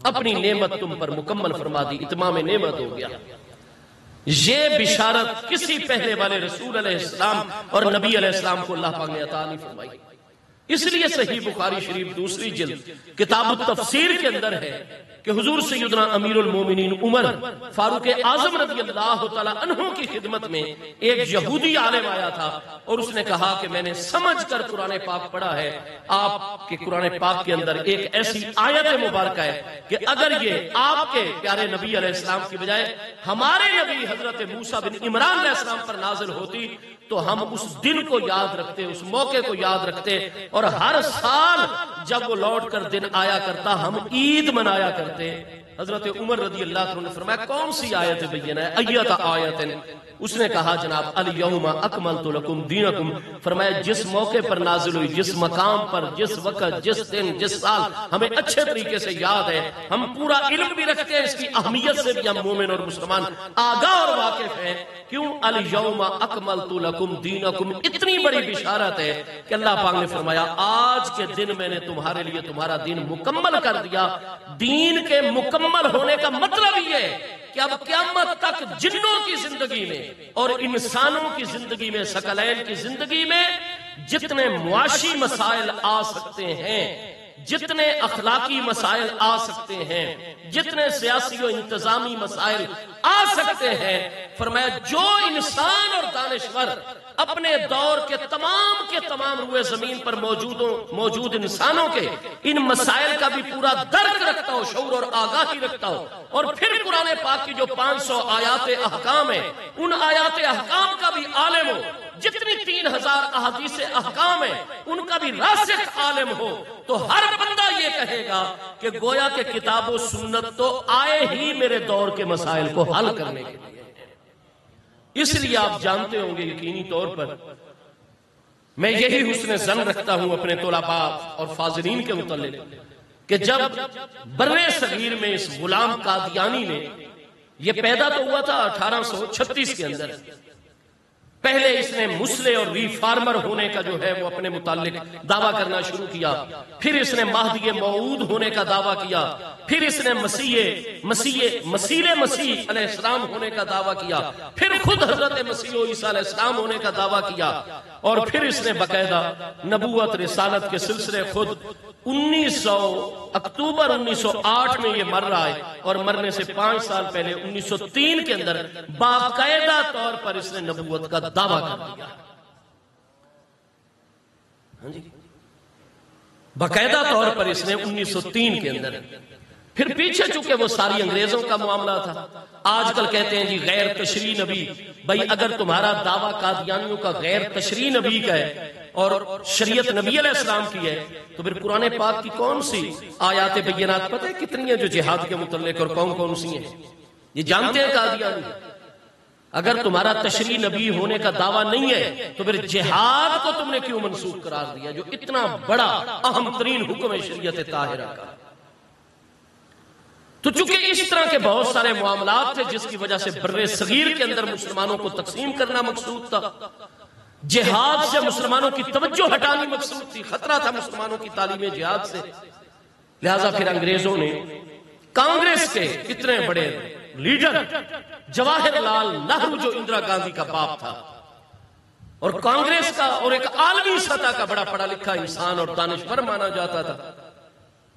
اپنی نعمت تم پر مکمل فرما دی، اتمام نعمت ہو گیا. یہ بشارت کسی پہلے والے رسول علیہ السلام اور نبی علیہ السلام کو اللہ پاک نے عطا نہیں فرمائی. اس لیے صحیح بخاری شریف دوسری جلد کتاب التفسیر کے اندر ہے کہ حضور سیدنا امیر المومنین عمر فاروق اعظم رضی اللہ تعالی عنہ کی خدمت میں ایک یہودی عالم آیا تھا، اور اس نے کہا کہ میں نے سمجھ کر قرآن پاک پڑھا ہے، آپ کے قرآن پاک کے اندر ایک ایسی آیت مبارکہ ہے کہ اگر یہ آپ کے پیارے نبی علیہ السلام کی بجائے ہمارے نبی حضرت موسیٰ بن عمران علیہ السلام پر نازل ہوتی تو ہم اس دن کو یاد رکھتے، اس موقع کو یاد رکھتے، اور ہر سال جب وہ لوٹ کر دن آیا کرتا ہم عید منایا کرتے. حضرت عمر رضی اللہ عنہ نے فرمایا کون سی آیت بینہ ہے؟ ایت آیت؟ اس نے کہا جناب الیوم اکملت لکم دینکم، فرمایا جس موقع پر نازل ہوئی، جس مقام پر، جس وقت، جس دن، جس سال ہمیں اچھے طریقے سے یاد ہے، ہم پورا علم بھی رکھتے ہیں، اس کی اہمیت سے بھی ہم مومن اور مسلمان آگاہ اور واقف ہیں. کیوں؟ الیوم اکملت لکم دینکم، اتنی بڑی بشارت ہے کہ اللہ پاک نے فرمایا آج کے دن میں نے تمہارے لیے تمہارا دین مکمل کر دیا. دین کے مکمل ہونے کا مطلب یہ ہے کہ اب قیامت تک جنوں کی زندگی میں اور انسانوں کی زندگی میں، ثقلین کی زندگی میں جتنے معاشی مسائل آ سکتے ہیں، جتنے اخلاقی مسائل آ سکتے ہیں، جتنے سیاسی و انتظامی مسائل آ سکتے ہیں، فرمایا جو انسان اور دانشور اپنے دور کے تمام روئے زمین پر موجود انسانوں کے ان مسائل کا بھی پورا درک رکھتا ہو، شعور اور آگاہی رکھتا ہو، اور پھر قرآن پاک کی جو 500 آیات احکام ہیں ان آیات احکام کا بھی عالم ہو، جتنی 3000 احادیث احکام ہیں ان کا بھی راسخ عالم ہو، تو ہر بندہ یہ کہے گا کہ گویا کہ کتاب و سنت تو آئے ہی میرے دور کے مسائل کو حل کرنے کے لیے۔ اس لیے آپ جانتے ہوں گے یقینی طور پر میں یہی حسن ظن رکھتا ہوں اپنے طلباء اور فاضلین کے متعلق کہ جب برے صغیر میں اس غلام قادیانی نے، یہ پیدا تو ہوا تھا 1836 کے اندر، پہلے اس نے مسلح اور ریفارمر ہونے کا جو ہے وہ اپنے متعلق دعویٰ کرنا شروع کیا، پھر اس نے مہدی موعود ہونے کا دعویٰ کیا، پھر اس نے مسیح علیہ السلام ہونے کا دعویٰ کیا، پھر خود حضرت مسیح عیسیٰ علیہ السلام ہونے کا دعویٰ کیا، اور پھر اس نے باقاعدہ نبوت رسالت کے سلسلے خود اکتوبر 1908 میں یہ مر رہا ہے، اور مرنے سے 5 سال پہلے 1903 کے اندر باقاعدہ طور پر اس نے نبوت کا دعویٰ کر دیا۔ ہاں جی، باقاعدہ طور پر اس نے 1903 کے اندر، پھر پیچھے چونکہ وہ ساری انگریزوں کا معاملہ تھا، آج کل کہتے ہیں جی غیر تشریع نبی، بھائی اگر تمہارا دعویٰ قادیانیوں کا غیر تشریع نبی کا ہے اور شریعت نبی علیہ السلام کی ہے، تو پھر قرآن پاک کی کون سی آیات بینات پتہ ہے کتنی ہیں جو جہاد کے متعلق، اور کون سی ہیں یہ جانتے ہیں قادیانی؟ اگر تمہارا تشریع نبی ہونے کا دعویٰ نہیں ہے تو پھر جہاد کو تم نے کیوں منسوخ قرار دیا جو اتنا بڑا اہم ترین حکم ہے شریعت طاہرہ کا؟ تو چونکہ اس طرح کے بہت سارے معاملات تھے جس کی وجہ سے برِ صغیر کے اندر مسلمانوں کو تقسیم کرنا مقصود تھا، جہاد سے مسلمانوں کی توجہ ہٹانی مقصود تھی، خطرہ تھا مسلمانوں کی تعلیم جہاد سے، لہذا پھر انگریزوں نے کانگریس کے اتنے بڑے لیڈر جواہر لال نہرو جو اندرا گاندھی کا باپ تھا، اور کانگریس کا اور ایک عالمی سطح کا بڑا پڑھا لکھا انسان اور دانشور مانا جاتا تھا،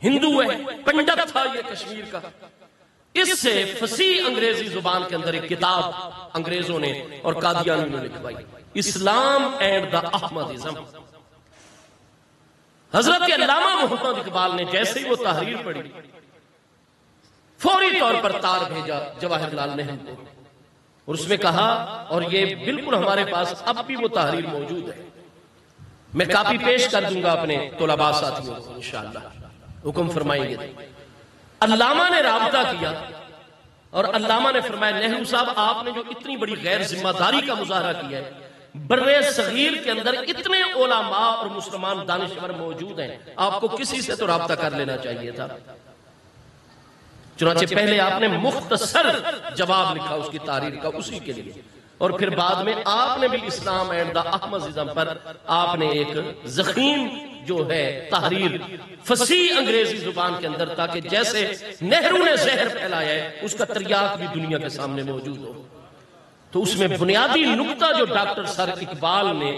ہندو ہے، پنڈت تھا یہ کشمیر کا، اس سے فصیح انگریزی زبان کے اندر ایک کتاب انگریزوں نے اور قادیانیوں نے لکھوائی، اسلام اینڈ دا احمدازم۔ حضرت علامہ محمد اقبال نے جیسے ہی وہ تحریر پڑھی فوری طور پر تار بھیجا جواہر لال نہرو کو، اور اس میں کہا، اور یہ بالکل ہمارے پاس اب بھی وہ تحریر موجود ہے، میں کاپی پیش کر دوں گا اپنے طلباء ساتھیوں کو انشاءاللہ، حکم فرمائیں گے۔ علامہ نے رابطہ کیا اور علامہ نے فرمایا نہرو صاحب آپ نے جو اتنی بڑی غیر ذمہ داری کا مظاہرہ کیا ہے، برِ صغیر کے اندر اتنے علماء اور مسلمان دانشور موجود ہیں، آپ کو کسی سے تو رابطہ کر لینا چاہیے تھا۔ چنانچہ پہلے آپ نے مختصر جواب لکھا اس کی تحریر کا اسی کے لیے، اور پھر بعد میں آپ نے بھی اسلام اینڈ دا احمدازم پر آپ نے ایک ضخیم جو ہے تحریر فصیح انگریزی زبان کے اندر، تاکہ جیسے نہرو نے زہر پھیلایا ہے اس کا تریاق بھی دنیا کے سامنے موجود ہو۔ تو اس میں بنیادی نقطہ جو ڈاکٹر سر اقبال نے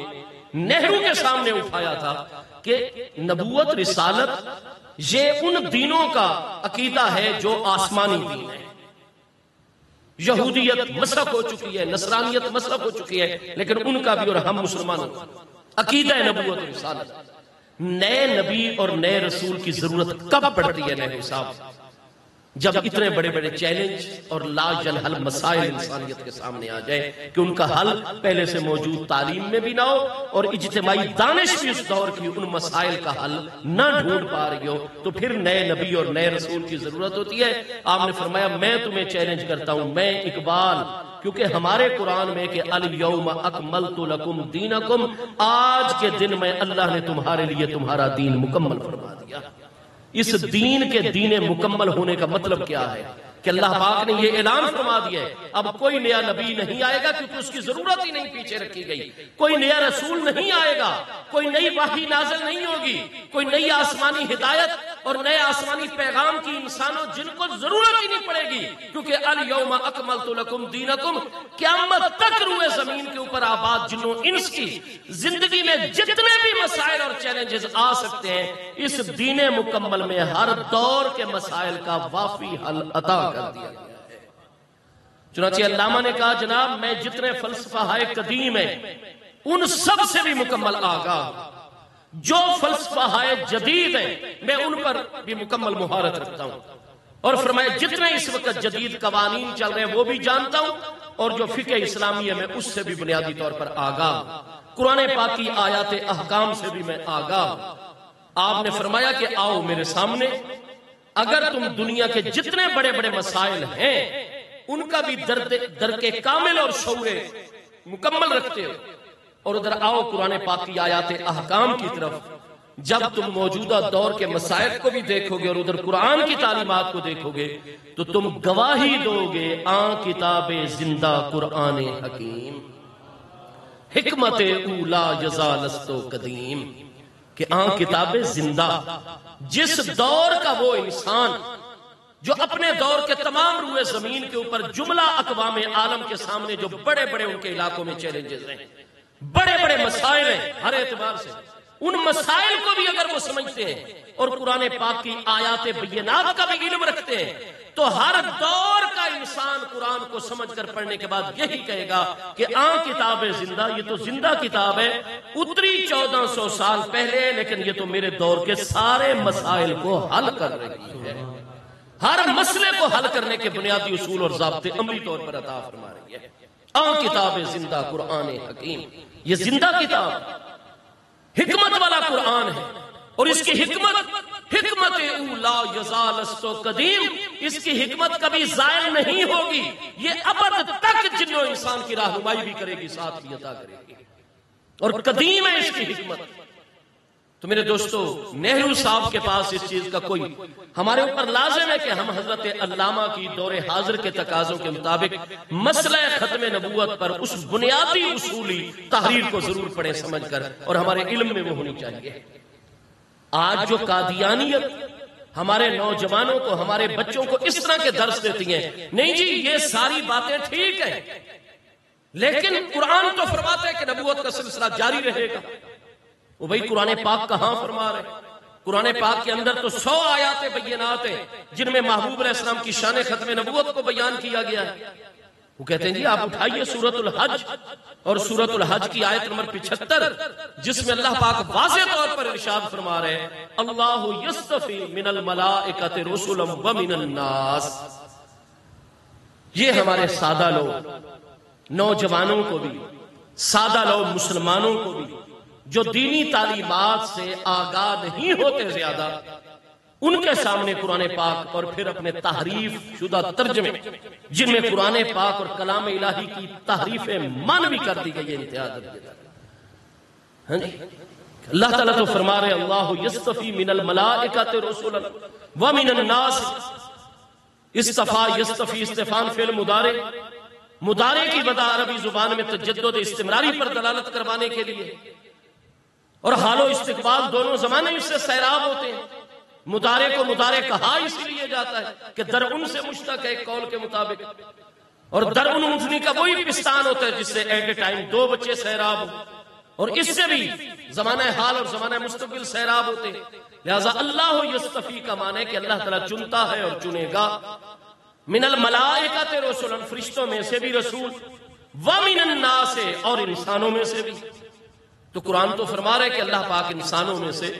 نہرو کے سامنے اٹھایا تھا کہ نبوت رسالت یہ ان دینوں کا عقیدہ ہے جو آسمانی دین ہے، یہودیت مسلک ہو چکی ہے، نصرانیت مسلک ہو چکی ہے، لیکن ان کا بھی اور ہم مسلمانوں کا عقیدہ ہے نبوت رسالت۔ نئے نبی اور نئے رسول کی ضرورت کب پڑتی ہے نہرو صاحب؟ جب اتنے بڑے بڑے چیلنج اور لا الحل مسائل انسانیت کے سامنے آ جائے کہ ان کا حل پہلے سے موجود تعلیم میں بھی نہ ہو، اور اجتماعی دانش بھی اس دور کی ان مسائل کا حل نہ ڈھونڈ پا رہی ہو، تو پھر نئے نبی اور نئے رسول کی ضرورت ہوتی ہے۔ آپ نے فرمایا میں تمہیں چیلنج کرتا ہوں، میں اقبال، کیونکہ ہمارے قرآن میں کہ الیوم اکملت لکم دینکم، آج کے دن میں اللہ نے تمہارے لیے تمہارا دین مکمل فرما دیا۔ اس دین کے دین مکمل ہونے کا مطلب کیا ہے کہ اللہ پاک نے یہ اعلان فرما دیا ہے اب کوئی نیا نبی نہیں آئے گا، کیونکہ اس کی ضرورت ہی نہیں پیچھے رکھی گئی، کوئی نیا رسول نہیں آئے گا، کوئی نئی وحی نازل نہیں ہوگی، کوئی نئی آسمانی ہدایت اور نئے آسمانی پیغام کی انسانوں جن کو ضرورت ہی نہیں پڑے گی، کیونکہ الیوم اکملت لکم دینکم قیامت تک روئے زمین کے اوپر آباد جنوں انس کی زندگی میں جتنے بھی مسائل اور چیلنجز آ سکتے ہیں، اس دین مکمل میں ہر دور کے مسائل کا وافی حل عطا کر دیا گیا ہے۔ چنانچہ علامہ نے کہا جناب میں جتنے فلسفہ قدیم ہیں ان سب سے بھی مکمل آگاہ، جو فلسفہ جدید ہیں میں ان پر بھی مکمل مہارت رکھتا ہوں، اور فرمایا جتنے اس وقت جدید قوانین چل رہے ہیں وہ بھی جانتا ہوں، اور جو فقہ اسلامی ہے میں اس سے بھی بنیادی طور پر آگاہ ہوں، قرآن پاک کی آیات احکام سے بھی میں آگاہ ہوں۔ آپ نے فرمایا کہ آؤ میرے سامنے، اگر تم دنیا کے جتنے بڑے بڑے مسائل ہیں ان کا بھی درک کامل اور شعور مکمل رکھتے ہو، اور ادھر آؤ قرآن پاک کی آیات احکام کی طرف، جب تم موجودہ دور کے مسائل کو بھی دیکھو گے اور ادھر قرآن کی تعلیمات کو دیکھو گے تو تم گواہی دو گے کتاب زندہ قرآن حکیم، حکمت اولا یزالستو قدیم، کہ کتاب زندہ، جس دور کا وہ انسان جو اپنے دور کے تمام روئے زمین کے اوپر جملہ اقوام عالم کے سامنے جو بڑے بڑے ان کے علاقوں میں چیلنجز ہیں، بڑے بڑے مسائل ہیں ہر اعتبار سے، ان مسائل کو بھی اگر وہ سمجھتے ہیں اور قرآن پاک کی آیات بینات کا بھی علم رکھتے ہیں تو ہر دور کا انسان قرآن کو سمجھ کر پڑھنے کے بعد یہی کہے گا کہ کتاب زندہ، یہ تو زندہ کتاب ہے، اتری 1400 سال پہلے، لیکن یہ تو میرے دور کے سارے مسائل کو حل کر رہی ہے، ہر مسئلے کو حل کرنے کے بنیادی اصول اور ضابطے عملی طور پر عطا فرما رہی ہے۔ کتاب زندہ قرآن حکیم، یہ زندہ کتاب حکمت والا قرآن ہے، اور اس کی حکمت اولا یزالستو قدیم، اس کی حکمت کبھی زائل نہیں ہوگی، یہ ابد تک جن و انسان کی رہنمائی بھی کرے گی، ساتھ بھی عطا کرے گی، اور قدیم ہے اس کی حکمت۔ تو میرے دوستو، نہرو صاحب کے پاس اس چیز کا کوئی، ہمارے اوپر لازم ہے کہ ہم حضرت علامہ کی دور حاضر کے تقاضوں کے مطابق مسئلہ ختم نبوت پر اس بنیادی اصولی تحریر کو ضرور پڑھیں سمجھ کر، اور ہمارے علم میں وہ ہونی چاہیے۔ آج جو قادیانیت ہمارے نوجوانوں کو، ہمارے بچوں کو اس طرح کے درس دیتی ہیں، نہیں جی یہ ساری باتیں ٹھیک ہیں، لیکن قرآن تو فرماتا ہے کہ نبوت کا سلسلہ جاری رہے گا۔ وہ بھائی قرآن پاک کہاں فرما رہے ہیں؟ قرآن پاک کے اندر تو 100 آیات بینات ہیں جن میں محبوب علیہ السلام کی شان ختم نبوت کو بیان کیا گیا ہے۔ وہ کہتے ہیں جی آپ اٹھائیے سورۃ الحج، اور سورۃ الحج کی آیت نمبر 75 جس میں اللہ پاک واضح طور پر ارشاد فرما رہے ہیں اللہ یصطفی من الملائکۃ رسلا ومن الناس۔ یہ ہمارے سادہ لوگ، نوجوانوں کو بھی، سادہ لوگ مسلمانوں کو بھی جو دینی تعلیمات سے آگاہ نہیں ہوتے زیادہ، ان کے سامنے قرآن پاک اور پھر اپنے تحریف شدہ ترجمے جن میں قرآن پاک اور کلام الہی کی تحریفیں معنوی کر دی گئی، انتہا درجے تک۔ اللہ تعالیٰ تو فرما رہے اللہ یصطفی من الملائکۃ رسلا ومن الناس۔ اصطفا یصطفی استفان فعل مضارع کی وضع عربی زبان میں تجدد استمراری پر دلالت کروانے کے لیے، اور حال و استقبال دونوں زمانے اس سے سیراب ہوتے ہیں۔ مضارع کو مضارع کہا اسی لیے جاتا ہے کہ درعن سے مشتق ہے ایک قول کے مطابق، اور درعن اونٹنی کا وہی پستان ہوتا ہے جس سے ایٹ اے ٹائم 2 بچے سیراب ہوں، اور اس سے بھی زمانہ حال اور زمانہ مستقبل سیراب ہوتے ہیں۔ لہذا اللہ یصطفی کا معنی ہے کہ اللہ تعالیٰ چنتا ہے اور چنے گا، من الملائکۃ رسلا، فرشتوں میں سے بھی رسول، ومن الناس، اور انسانوں میں سے بھی۔ تو قرآن تو فرما رہا ہے کہ اللہ پاک انسانوں میں سے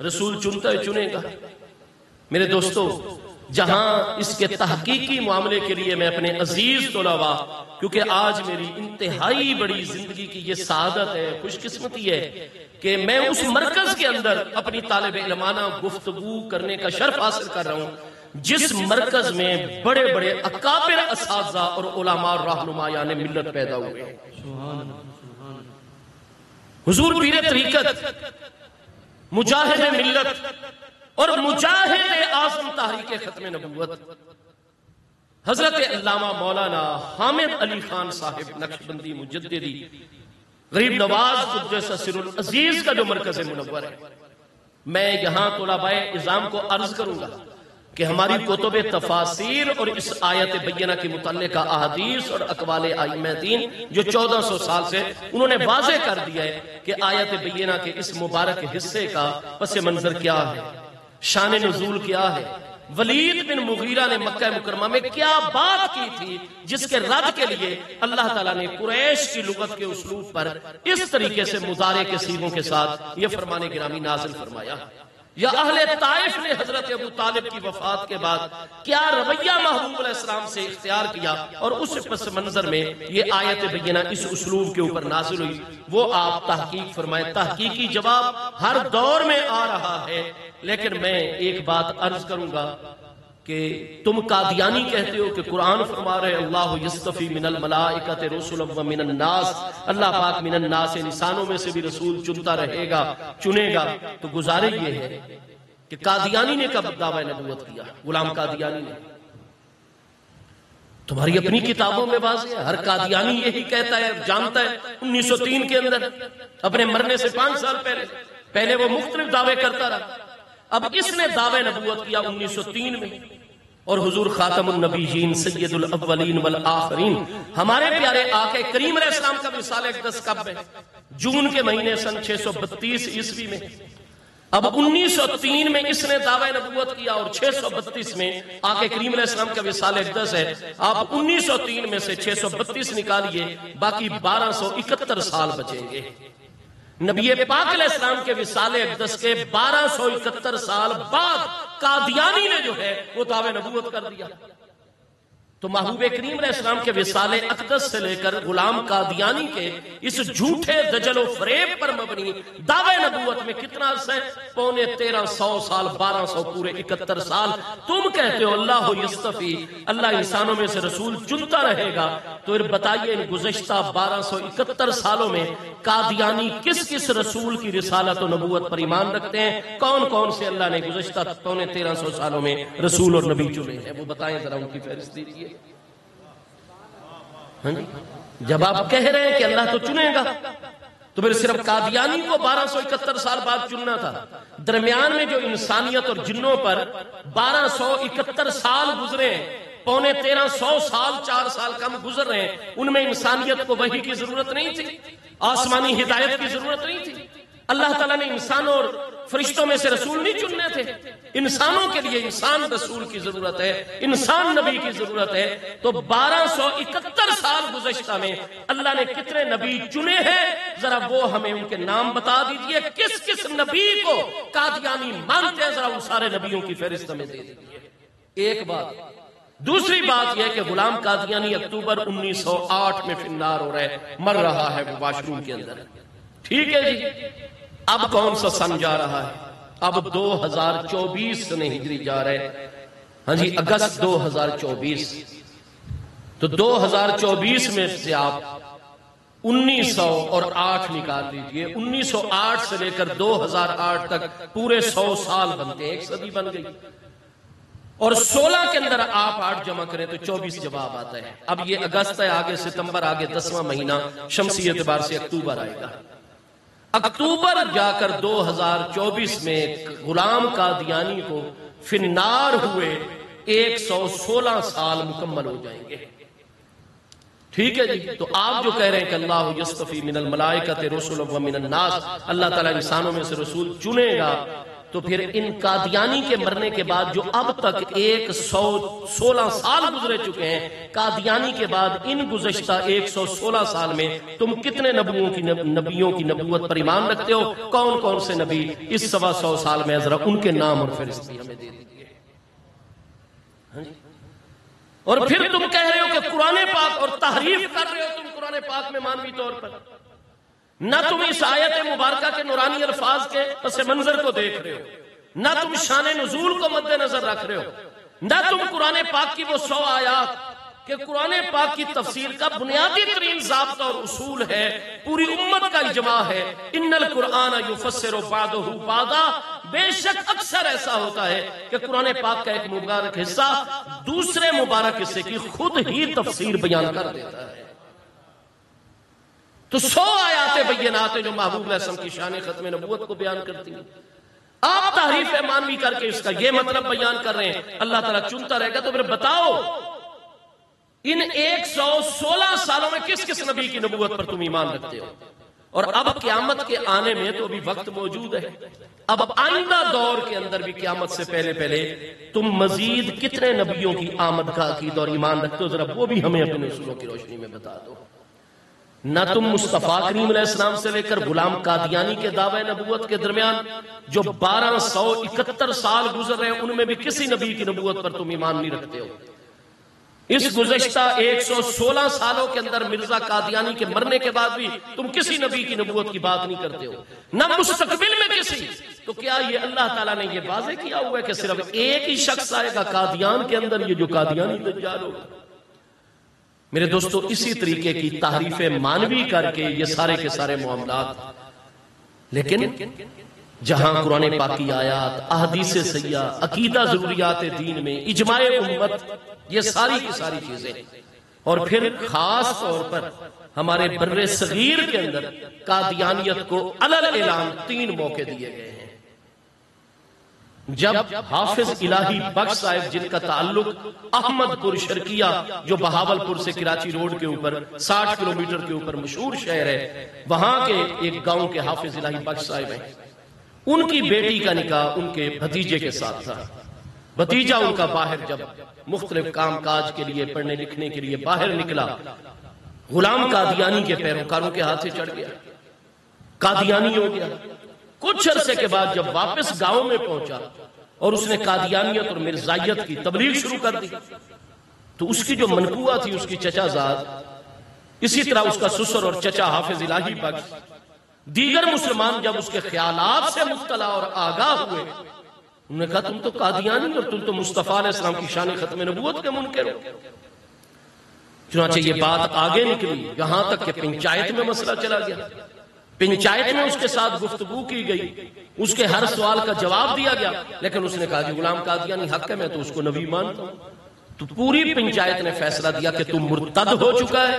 رسول چنتا ہے، چنے گا۔ میرے دوستو، جہاں اس کے تحقیقی معاملے کے لیے میں اپنے عزیز طلباء، کیونکہ آج میری انتہائی بڑی زندگی کی یہ سعادت ہے، خوش قسمتی ہے کہ میں اس مرکز کے اندر اپنی طالب علمانہ گفتگو کرنے کا شرف حاصل کر رہا ہوں جس مرکز میں بڑے بڑے اکابر اساتذہ اور علماء رہنمایان ملت پیدا ہوئے ہیں۔ حضور پیر طریقت، مجاہد ملت اور مجاہد اعظم تحریک ختم نبوت حضرت علامہ مولانا حامد علی خان صاحب نقشبندی مجددی غریب نواز قدس سر العزیز کا جو مرکز منور ہے، میں یہاں طلباء نظام کو عرض کروں گا کہ ہماری کتب تفاسیر اور اس آیت بینہ کے متعلقہ احادیث اور اقوال ائمہ دین جو 1400 سال سے انہوں نے واضح کر دیا ہے کہ آیت بینہ کے اس مبارک حصے کا پس منظر کیا ہے، شان نزول کیا ہے، ولید بن مغیرہ نے مکہ مکرمہ میں کیا بات کی تھی جس کے رد کے لیے اللہ تعالیٰ نے قریش کی لغت کے اسلوب پر اس طریقے سے مضارع کے صیغوں کے ساتھ یہ فرمان گرامی نازل فرمایا. یا اہل طائف نے حضرت ابو طالب کی وفات کے بعد کیا رویہ محبوب علیہ السلام سے اختیار کیا اور اس پس منظر میں یہ آیت بینہ اس اسلوب کے اوپر نازل ہوئی، وہ آپ تحقیق فرمائیں. تحقیقی جواب ہر دور میں آ رہا ہے، لیکن میں ایک بات عرض کروں گا کہ تم قادیانی کہتے ہو کہ قرآن فرما رہے اللہ یصطفی من الملائکۃ رسلا ومن الناس، اللہ پاک من الناس انسانوں میں سے بھی رسول چنتا رہے گا، چنے گا. تو گزارے یہ ہے کہ قادیانی نے کب دعوی نبوت کیا؟ غلام قادیانی نے. تمہاری اپنی کتابوں میں واضح ہے، ہر قادیانی یہی کہتا ہے، جانتا ہے. 1903 کے اندر اپنے مرنے سے 5 سال پہلے وہ مختلف دعوے کرتا رہا. اب اس نے دعوے نبوت کیا 1903 میں، اور حضور خاتم النبیین سید الاولین والآخرین ہمارے پیارے آقا کریم علیہ السلام کا وصال اقدس کب ہے؟ جون کے مہینے سن 632 عیسوی میں. اب 1903 میں اس نے دعوی نبوت کیا اور 632 میں آقا کریم علیہ السلام کا وصال اقدس ہے. آپ 1903 میں سے 632 نکالیے، باقی 1271 سال بچیں گے. نبی پاک علیہ السلام کے وصال اقدس کے 1271 سال بعد قادیانی نے جو ہے وہ دعوی نبوت کر دیا. تو محبوب کریم علیہ السلام کے وصال اقدس سے لے کر غلام قادیانی کے اس جھوٹے دجل و فریب پر مبنی دعوی نبوت میں کتنا عرصہ ہے؟ 1350 سال، 1200 پورے 71 سال. تم کہتے ہو اللہ یصطفی، اللہ انسانوں میں سے رسول چنتا رہے گا. تو پھر بتائیے ان گزشتہ 1271 سالوں میں قادیانی کس کس رسول کی رسالت و نبوت پر ایمان رکھتے ہیں؟ کون کون سے اللہ نے گزشتہ 1350 سالوں میں رسول اور نبی چنے ہیں؟ وہ بتائیں ذرا، ان کی فہرست دیجیے. جب آپ کہہ رہے ہیں کہ اللہ تو چنے گا، تو پھر صرف قادیانی کو 1271 سال بعد چننا تھا. درمیان میں جو انسانیت اور جنوں پر 1271 سال گزرے ہیں، 1350 سال، 4 سال کم گزر رہے ہیں، ان میں انسانیت کو وحی کی ضرورت نہیں تھی، آسمانی ہدایت کی ضرورت نہیں تھی. اللہ تعالیٰ نے انسانوں اور فرشتوں میں سے رسول نہیں چننے تھے. انسانوں کے لیے انسان رسول کی ضرورت ہے، انسان نبی کی ضرورت ہے. تو 1271 سال گزشتہ میں اللہ نے کتنے نبی چنے ہیں؟ ذرا وہ ہمیں ان کے نام بتا دیجئے. کس کس نبی کو قادیانی مانتے ہیں؟ ذرا ان سارے نبیوں کی فہرست ہمیں دے دیجئے. ایک بات. دوسری بات یہ کہ غلام قادیانی اکتوبر 1908 میں فنار ہو رہا ہے، مر رہا ہے وہ واش روم کے اندر. ٹھیک ہے جی. اب کون سا سن جا رہا ہے؟ اب 2024 سنے ہجری جا رہے. ہاں جی، اگست 2024. تو 2024 میں سے آپ 1908 نکال لیجئے. 1908 سے لے کر 2008 تک پورے 100 سال بنتے ہیں، 1 صدی بن گئی. اور 16 کے اندر آپ 8 جمع کریں تو 24 جواب آتا ہے. اب یہ اگست ہے، آگے ستمبر، آگے 10واں مہینہ شمسی اعتبار سے اکتوبر آئے گا. اکتوبر جا کر 2024 میں غلام قادیانی کو فنار ہوئے 116 سال مکمل ہو جائیں گے. ٹھیک ہے جی. تو آپ جو کہہ رہے ہیں کہ اللہ یصطفی من الملائکۃ رسلا ومن الناس، اللہ تعالیٰ انسانوں میں سے رسول چنے گا، تو پھر ان قادیانی کے مرنے کے بعد جو اب تک 116 سال گزرے چکے ہیں، قادیانی کے بعد ان گزشتہ 116 سال میں تم کتنے نبیوں کی نبوت پر ایمان رکھتے ہو؟ کون کون سے نبی اس 125 سال میں؟ ذرا ان کے نام اور فہرستی ہمیں دے دیجیے. اور پھر تم کہہ رہے ہو کہ قرآن پاک، اور تحریف کر رہے ہو تم قرآن پاک میں مانوی طور پر. نہ تم اس آیت مبارکہ کے نورانی الفاظ کے پس منظر کو دیکھ رہے ہو، نہ تم شان نزول کو مد نظر رکھ رہے ہو، نہ تم قرآن پاک کی وہ 100 آیات کہ قرآن پاک کی تفسیر کا بنیادی ترین ضابطہ اور اصول ہے، پوری امت کا اجماع ہے، ان القرآن یفسر بعضہ بعضا. بے شک اکثر ایسا ہوتا ہے کہ قرآن پاک کا ایک مبارک حصہ دوسرے مبارک حصے کی خود ہی تفسیر بیان کر دیتا ہے. تو 100 آیات بینات ہیں جو محبوب علیہ السلام کی شان ختم نبوت کو بیان کرتی ہیں. آپ تحریف مانوی کر کے اس کا یہ مطلب بیان کر رہے ہیں اللہ تعالیٰ چنتا رہے گا. تو پھر بتاؤ ان 116 سالوں میں کس کس نبی کی نبوت پر تم ایمان رکھتے ہو؟ اور اب قیامت کے آنے میں تو ابھی وقت موجود ہے. اب آئندہ دور کے اندر بھی قیامت سے پہلے پہلے تم مزید کتنے نبیوں کی آمد کا عقیدہ اور ایمان رکھتے ہو، ذرا وہ بھی ہمیں اپنے اصولوں کی روشنی میں بتا دو. نہ تم مصطفیٰ کریم علیہ السلام سے لے کر غلام قادیانی کے دعوے نبوت کے درمیان جو 1271 سال گزر رہے ہیں ان میں بھی کسی نبی کی نبوت پر تم ایمان نہیں رکھتے ہو. اس گزشتہ 116 سالوں کے اندر مرزا قادیانی کے مرنے کے بعد بھی تم کسی نبی کی نبوت کی بات نہیں کرتے ہو، نہ مستقبل میں کسی. تو کیا یہ اللہ تعالیٰ نے یہ واضح کیا ہوا ہے کہ صرف ایک ہی شخص آئے گا قادیان کے اندر، یہ جو قادیانی دجال ہوگا؟ میرے دوستو، اسی طریقے کی تحریف مانوی کر کے یہ سارے کے سارے معاملات، لیکن جہاں قرآن پاک کی آیات، احادیث سیاح، عقیدہ ضروریات دین میں، اجماع امت، یہ ساری کی ساری چیزیں، اور پھر خاص طور پر ہمارے بر صغیر کے اندر قادیانیت کو علل اعلان 3 موقع دیے گئے ہیں. جب حافظ الہی بخش صاحب جن کا تعلق احمد پور شرقیہ جو بہاول پور سے کراچی روڈ کے اوپر 60 کلومیٹر کے اوپر مشہور شہر ہے، وہاں کے ایک گاؤں کے حافظ الہی بخش صاحب ہیں، ان کی بیٹی کا نکاح ان کے بھتیجے کے ساتھ تھا. بھتیجا ان کا باہر جب مختلف کام کاج کے لیے، پڑھنے لکھنے کے لیے باہر نکلا، غلام قادیانی کے پیروکاروں کے ہاتھ سے چڑھ گیا، قادیانی ہو گیا. کچھ عرصے کے بعد جب واپس گاؤں میں پہنچا اور اس نے قادیانیت اور مرزائیت کی تبلیغ شروع کر دی، تو اس کی جو منقوہ تھی، اس کی چچا زاد، اسی طرح اس کا سسر اور چچا حافظ الہی بخش، دیگر مسلمان جب اس کے خیالات سے مطلع اور آگاہ ہوئے، انہوں نے کہا تم تو قادیانی اور تم تو مصطفیٰ علیہ السلام کی شان ختم نبوت کے منکر ہو. چنانچہ یہ بات آگے نکلی، یہاں تک کہ پنچایت میں مسئلہ چلا گیا. پنچایت میں اس کے ساتھ گفتگو کی گئی، اس کے ہر سوال کا جواب دیا گیا، لیکن اس نے کہا کہ غلام قادیانی حق ہے، میں تو اس کو نبی مانتا ہوں. تو پوری پنچایت نے فیصلہ دیا کہ تم مرتد ہو چکا ہے،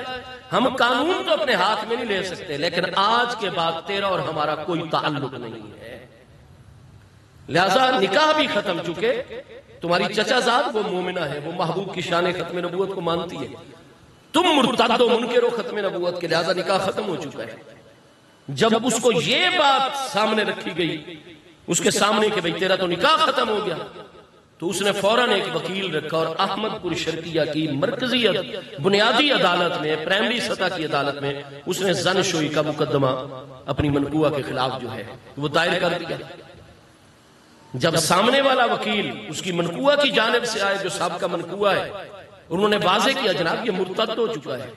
ہم قانون تو اپنے ہاتھ میں نہیں لے سکتے، لیکن آج کے بعد تیرا اور ہمارا کوئی تعلق نہیں ہے، لہذا نکاح بھی ختم چکے. تمہاری چچا زاد وہ مومنہ ہے، وہ محبوب کی شان ختم نبوت کو مانتی ہے، تم مرتد و منکر ہو ختم نبوت کے، لہذا نکاح ختم ہو چکا ہے. جب اس کو یہ بات سامنے رکھی گئی اس کے سامنے کہ بھئی تیرا تو نکاح ختم ہو گیا، تو اس نے فوراً ایک وکیل رکھا اور احمد پور شرقیہ کی مرکزی بنیادی عدالت میں، پرائمری سطح کی عدالت میں اس نے زن شوئی کا مقدمہ اپنی منقوہ کے خلاف جو ہے وہ دائر کر دیا. جب سامنے والا وکیل اس کی منقوہ کی جانب سے آئے جو سابقہ منقوہ ہے، انہوں نے واضح کیا جناب یہ مرتد ہو چکا ہے،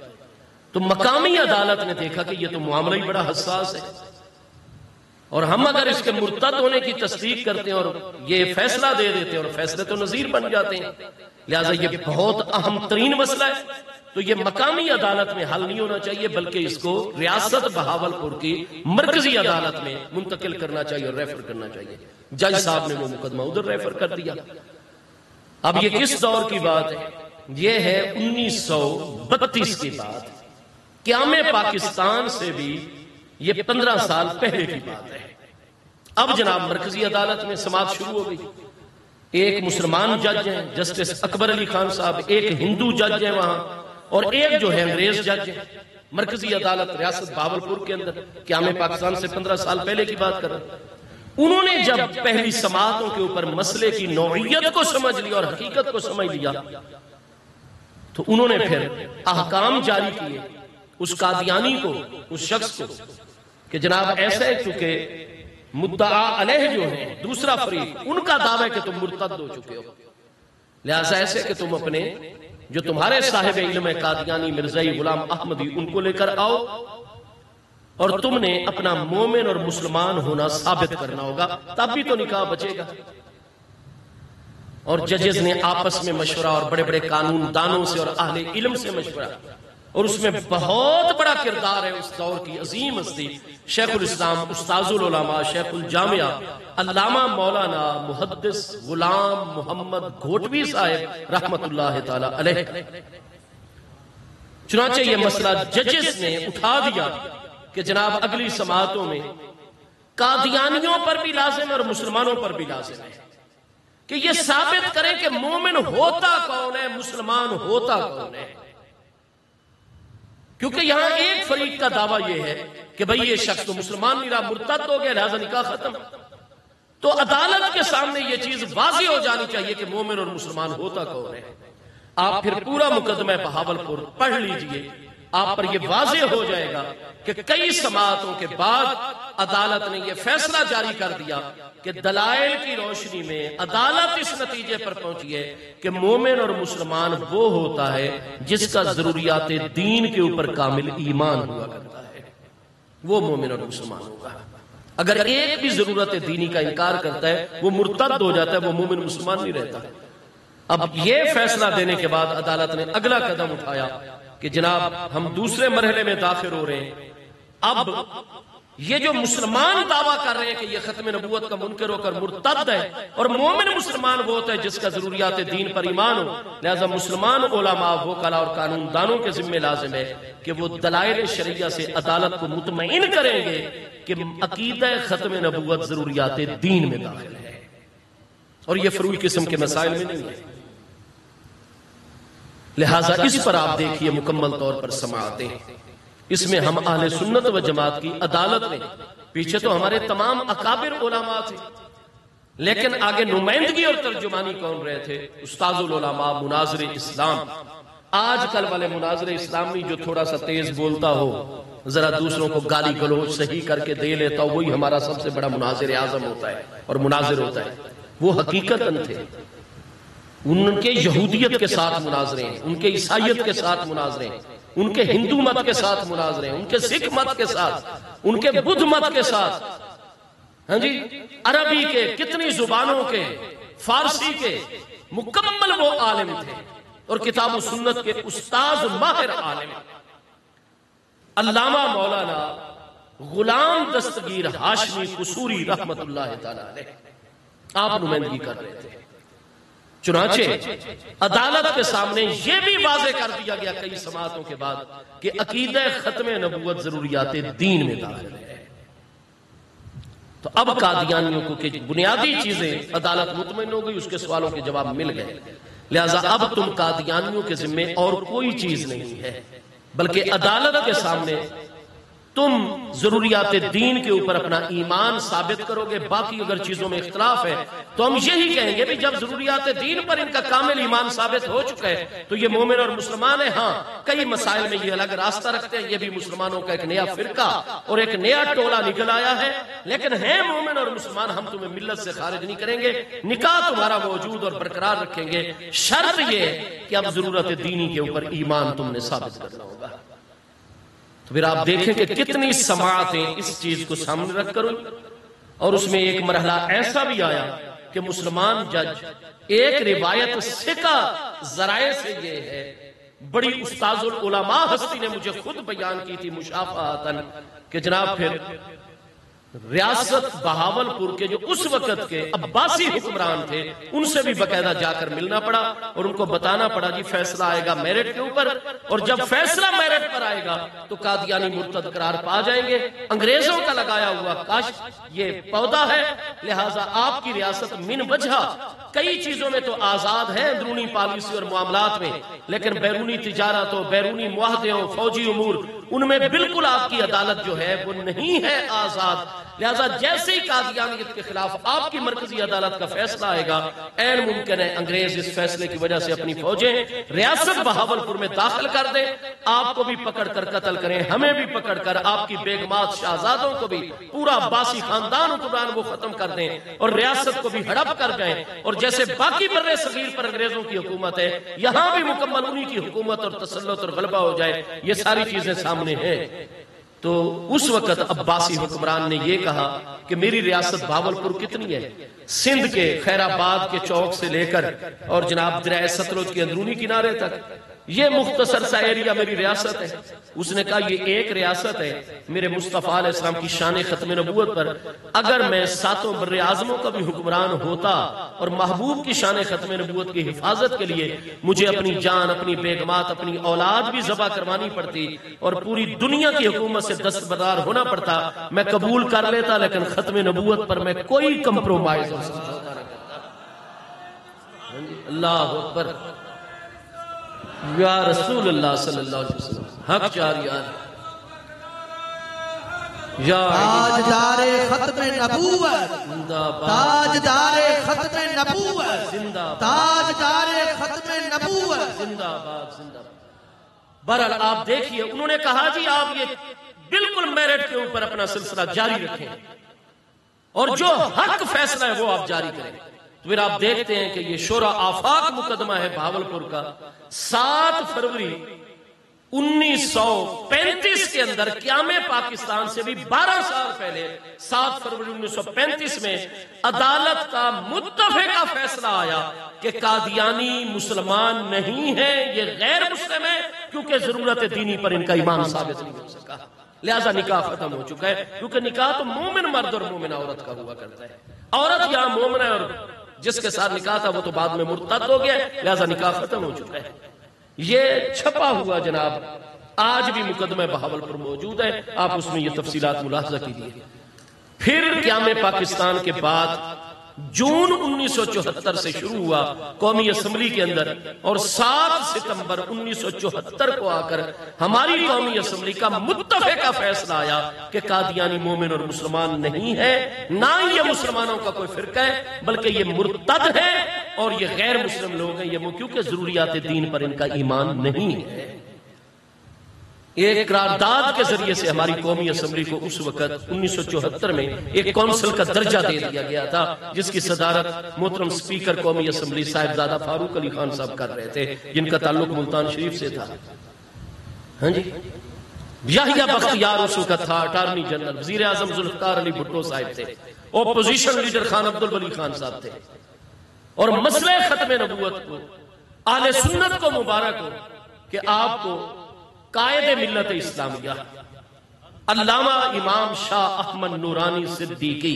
تو مقامی عدالت نے دیکھا کہ یہ تو معاملہ ہی بڑا حساس ہے، اور ہم اگر اس کے مرتد ہونے کی تصدیق کرتے ہیں اور یہ فیصلہ دے دیتے ہیں اور فیصلے تو نظیر بن جاتے ہیں، لہٰذا یہ بہت اہم ترین مسئلہ ہے. تو یہ مقامی عدالت میں حل نہیں ہونا چاہیے، بلکہ اس کو ریاست بہاول پور کی مرکزی عدالت میں منتقل کرنا چاہیے اور ریفر کرنا چاہیے. جج صاحب نے وہ مقدمہ ادھر ریفر کر دیا. اب یہ کس دور کی بات ہے؟ یہ ہے 1932 کی بات. قیام پاکستان سے بھی یہ 15 سال پہلے کی بات ہے. اب جناب مرکزی عدالت میں سماعت شروع ہو گئی. ایک مسلمان جج ہیں جسٹس اکبر علی خان صاحب، ایک ہندو جج ہیں وہاں، اور ایک جو ہے انگریز جج ہے. مرکزی عدالت ریاست بہاولپور کے اندر، قیام پاکستان سے 15 سال پہلے کی بات کر رہے ہیں. انہوں نے جب پہلی سماعتوں کے اوپر مسئلے کی نوعیت کو سمجھ لیا اور حقیقت کو سمجھ لیا، تو انہوں نے پھر احکام جاری کیے اس قادیانی کو، اس شخص کو، کہ جناب ایسا ہے چونکہ مدعا علیہ جو ہے دوسرا فریق، ان کا دعویٰ ہے کہ تم مرتد ہو چکے ہو، لہذا ایسے کہ تم اپنے جو تمہارے صاحب علم قادیانی مرزائی غلام احمدی ان کو لے کر آؤ، اور تم نے اپنا مومن اور مسلمان ہونا ثابت کرنا ہوگا، تب بھی تو نکاح بچے گا. اور ججز نے آپس میں مشورہ اور بڑے بڑے قانون دانوں سے اور اہل علم سے مشورہ، اور اس میں بہت بڑا کردار ہے اس دور کی عظیم ہستی شیخ الاسلام استاذ العلماء شیخ الجامعہ علامہ مولانا محدث غلام محمد گھوٹوی صاحب رحمت اللہ تعالی علیہ. چنانچہ یہ مسئلہ ججز نے اٹھا دیا کہ جناب اگلی سماعتوں میں قادیانیوں پر بھی لازم اور مسلمانوں پر بھی لازم ہے کہ یہ ثابت کریں کہ مومن ہوتا کون ہے، مسلمان ہوتا کون ہے. کیونکہ یہاں ایک فریق کا دعویٰ یہ ہے کہ بھئی یہ شخص تو مسلمان نہیں رہا، مرتد ہو گیا، لہذا نکاح ختم. تو عدالت کے سامنے یہ چیز واضح ہو جانی چاہیے کہ مومن اور مسلمان ہوتا کون ہے. آپ پھر پورا مقدمہ بہاولپور پڑھ لیجئے، آپ پر یہ واضح ہو جائے گا کہ کئی سماعتوں کے بعد عدالت نے یہ فیصلہ جاری کر دیا کہ دلائل کی روشنی میں عدالت اس نتیجے پر پہنچی ہے کہ مومن اور مسلمان وہ ہوتا ہے جس کا ضروریات دین کے اوپر کامل ایمان ہوا کرتا ہے، وہ مومن اور مسلمان ہوگا. اگر ایک بھی ضرورت دینی کا انکار کرتا ہے وہ مرتد ہو جاتا ہے، وہ مومن مسلمان نہیں رہتا. اب یہ فیصلہ دینے کے بعد عدالت نے اگلا قدم اٹھایا کہ جناب ہم دوسرے مرحلے میں داخل ہو رہے ہیں. اب یہ جو مسلمان دعویٰ کر رہے ہیں کہ یہ ختم نبوت کا منکر ہو کر مرتد ہے، اور مومن مسلمان وہ ہوتا ہے جس کا ضروریات دین پر ایمان ہو، لہذا مسلمان علماء وکلاء اور قانون دانوں کے ذمہ لازم ہے کہ وہ دلائل شرعیہ سے عدالت کو مطمئن کریں گے کہ عقیدہ ختم نبوت ضروریات دین میں داخل ہے، اور یہ فروعی قسم کے مسائل میں نہیں ہے. لہٰذا اس پر آپ دیکھیے مکمل طور پر سماعتیں، اس میں ہم اہل سنت و جماعت کی عدالت میں، پیچھے تو ہمارے تمام اکابر علماء تھے، لیکن آگے نمائندگی اور ترجمانی کون رہے تھے؟ استاذ العلماء، مناظر اسلام. آج کل والے مناظر اسلامی جو تھوڑا سا تیز بولتا ہو، ذرا دوسروں کو گالی گلوچ صحیح کر کے دے لیتا ہو، وہی ہمارا سب سے بڑا مناظر اعظم ہوتا ہے اور مناظر ہوتا ہے. وہ حقیقتاً تھے، ان کے یہودیت کے ساتھ مناظرے ہیں، ان کے عیسائیت کے ساتھ مناظرے ہیں، ان کے ہندو مت کے ساتھ مناظرے ہیں، ان کے سکھ مت کے ساتھ، ان کے بدھ مت کے ساتھ، ہاں جی، عربی کے کتنی زبانوں کے، فارسی کے مکمل وہ عالم تھے اور کتاب و سنت کے استاذ ماہر عالم. علامہ مولانا غلام دستگیر ہاشمی قصوری رحمت اللہ تعالی علیہ آپ نمائندگی کر رہے تھے. چنانچہ عدالت کے سامنے یہ بھی واضح کر دیا گیا کئی سماعتوں کے بعد کہ عقیدہ ختم نبوت ضروریات دین میں داخل ہے. تو اب قادیانیوں کو کہ بنیادی چیزیں عدالت مطمئن ہو گئی، اس کے سوالوں کے جواب مل گئے، لہذا اب تم قادیانیوں کے ذمہ اور کوئی چیز نہیں ہے، بلکہ عدالت کے سامنے تم ضروریات دین کے اوپر اپنا ایمان ثابت کرو گے. باقی اگر چیزوں میں اختلاف ہے تو ہم یہی کہیں گے بھی جب ضروریات دین پر ان کا کامل ایمان ثابت ہو چکا ہے تو یہ مومن اور مسلمان ہیں. ہاں کئی مسائل میں یہ الگ راستہ رکھتے ہیں، یہ بھی مسلمانوں کا ایک نیا فرقہ اور ایک نیا ٹولہ نکل آیا ہے، لیکن ہیں مومن اور مسلمان. ہم تمہیں ملت سے خارج نہیں کریں گے، نکاح تمہارا موجود اور برقرار رکھیں گے، شرط یہ ہے کہ اب ضرورت دینی کے اوپر ایمان تم نے ثابت کرنا ہوگا. تو پھر آپ دیکھیں کہ کتنی سماعتیں اس چیز کو سامنے رکھ کر، اور اس میں ایک مرحلہ ایسا بھی آیا کہ مسلمان جج ایک روایت ثقہ ذرائع سے یہ ہے، بڑی استاذ العلماء ہستی نے مجھے خود بیان کی تھی مشافہتاً کہ جناب پھر ریاست بہاولپور کے جو اس وقت کے عباسی حکمران تھے ان سے بھی باقاعدہ جا کر ملنا پڑا اور ان کو بتانا پڑا جی فیصلہ آئے گا میرٹ کے اوپر، اور جب فیصلہ میرٹ پر آئے گا تو قادیانی مرتد قرار پا جائیں گے. انگریزوں کا لگایا ہوا کاشت یہ پودا ہے، لہٰذا آپ کی ریاست من وجہ کئی چیزوں میں تو آزاد ہے، اندرونی پالیسی اور معاملات میں، لیکن بیرونی تجارت ہو، بیرونی معاہدے ہو، فوجی امور، ان میں بالکل آپ کی عدالت جو ہے وہ نہیں ہے آزاد. لہذا جیسے ہی قادیانیت کے خلاف آپ کی مرکزی عدالت کا فیصلہ آئے گا، عین ممکن ہے انگریز اس فیصلے کی وجہ سے اپنی فوجیں ریاست بہاولپور میں داخل کر دیں، آپ کو بھی پکڑ کر قتل کریں، ہمیں بھی پکڑ کر آپ کی بیگمات شہزادوں کو بھی، پورا عباسی خاندان حکمران وہ ختم کر دیں اور ریاست کو بھی ہڑپ کر جائیں. اور جیسے باقی بر صغیر پر انگریزوں کی حکومت ہے، یہاں بھی مکمل انہی کی حکومت اور تسلط اور غلبہ ہو جائے. یہ ساری چیزیں سامنے ہیں. تو اس وقت عباسی حکمران نے یہ کہا کہ میری ریاست بہاولپور کتنی ہے، سندھ کے خیر آباد کے چوک سے لے کر اور جناب دریائے ستلج کے اندرونی کنارے تک یہ مختصر سا ایریا میری ریاست ہے. اس نے کہا یہ ایک ریاست ہے میرے مصطفیٰ علیہ السلام کی شان ختم نبوت پر، اگر میں ساتوں بر اعظموں کا بھی حکمران ہوتا اور محبوب کی شان ختم نبوت کی حفاظت کے لیے مجھے اپنی جان، اپنی بیگمات، اپنی اولاد بھی ذبح کروانی پڑتی اور پوری دنیا کی حکومت سے دستبردار ہونا پڑتا، میں قبول کر لیتا، لیکن ختم نبوت پر میں کوئی کمپرومائز اور سمجھوتا نہ کرتا. اللہ اکبر. یا رسول اللہ صلی اللہ علیہ وسلم، حق جاریان یا تاجدار ختم نبوت، زندہ باد، تاجدار ختم نبوت، زندہ باد، تاجدار ختم نبوت، زندہ باد، زندہ باد۔ بہرحال آپ دیکھیے، انہوں نے کہا جی آپ یہ بالکل میرٹ کے اوپر اپنا سلسلہ جاری رکھیں اور جو حق فیصلہ ہے وہ آپ جاری کریں۔ تو پھر آپ دیکھتے ہیں کہ یہ شورا آفاق مقدمہ ہے بھاولپور کا، 7 فروری 1935 کے اندر قیام پاکستان سے بھی 12 سال پہلے 7 فروری 1935 میں عدالت کا متفقہ فیصلہ آیا کہ قادیانی مسلمان نہیں ہیں، یہ غیر مسلم ہیں، کیونکہ ضرورت دینی پر ان کا ایمان ثابت نہیں ہو سکا، لہذا نکاح ختم ہو چکا ہے، کیونکہ نکاح تو مومن مرد اور مومن عورت کا ہوا کرتا ہے، عورت یہاں مومن ہے اور جس کے ساتھ نکاح تھا وہ تو بعد میں مرتد ہو گیا، لہذا نکاح ختم ہو چکا ہے۔ یہ چھپا ہوا جناب آج بھی مقدمہ بہاولپور موجود ہے، آپ اس میں یہ تفصیلات ملاحظہ کیجیے۔ پھر قیام پاکستان کے بعد جون 1974 سے شروع ہوا قومی اسمبلی کے اندر، اور 7 ستمبر 1974 کو آ کر ہماری قومی اسمبلی کا متفقہ فیصلہ آیا کہ قادیانی مومن اور مسلمان نہیں ہے، نہ یہ مسلمانوں کا کوئی فرقہ ہے، بلکہ یہ مرتد ہے اور یہ غیر مسلم لوگ ہیں، یہ کیونکہ ضروریات دین پر ان کا ایمان نہیں ہے۔ ایک قرارداد کے ذریعے سے ہماری قومی اسمبلی کو اس وقت 1974 میں ایک کونسل کا درجہ دے دیا گیا تھا، جس کی صدارت محترم سپیکر قومی اسمبلی صاحبزادہ فاروق علی خان صاحب کر رہے تھے، جن کا تعلق ملتان شریف سے تھا۔ ہاں جی، یحییٰ بختیار اس وقت تھا اٹارنی جنرل، وزیر اعظم ذوالفقار علی بھٹو صاحب تھے، اپوزیشن لیڈر خان عبدالولی خان صاحب تھے، اور مسئلہ ختم نبوت کو اہل سنت کو مبارک ہو کہ آپ کو قائد ملت اسلامیہ علامہ امام شاہ احمد نورانی صدیقی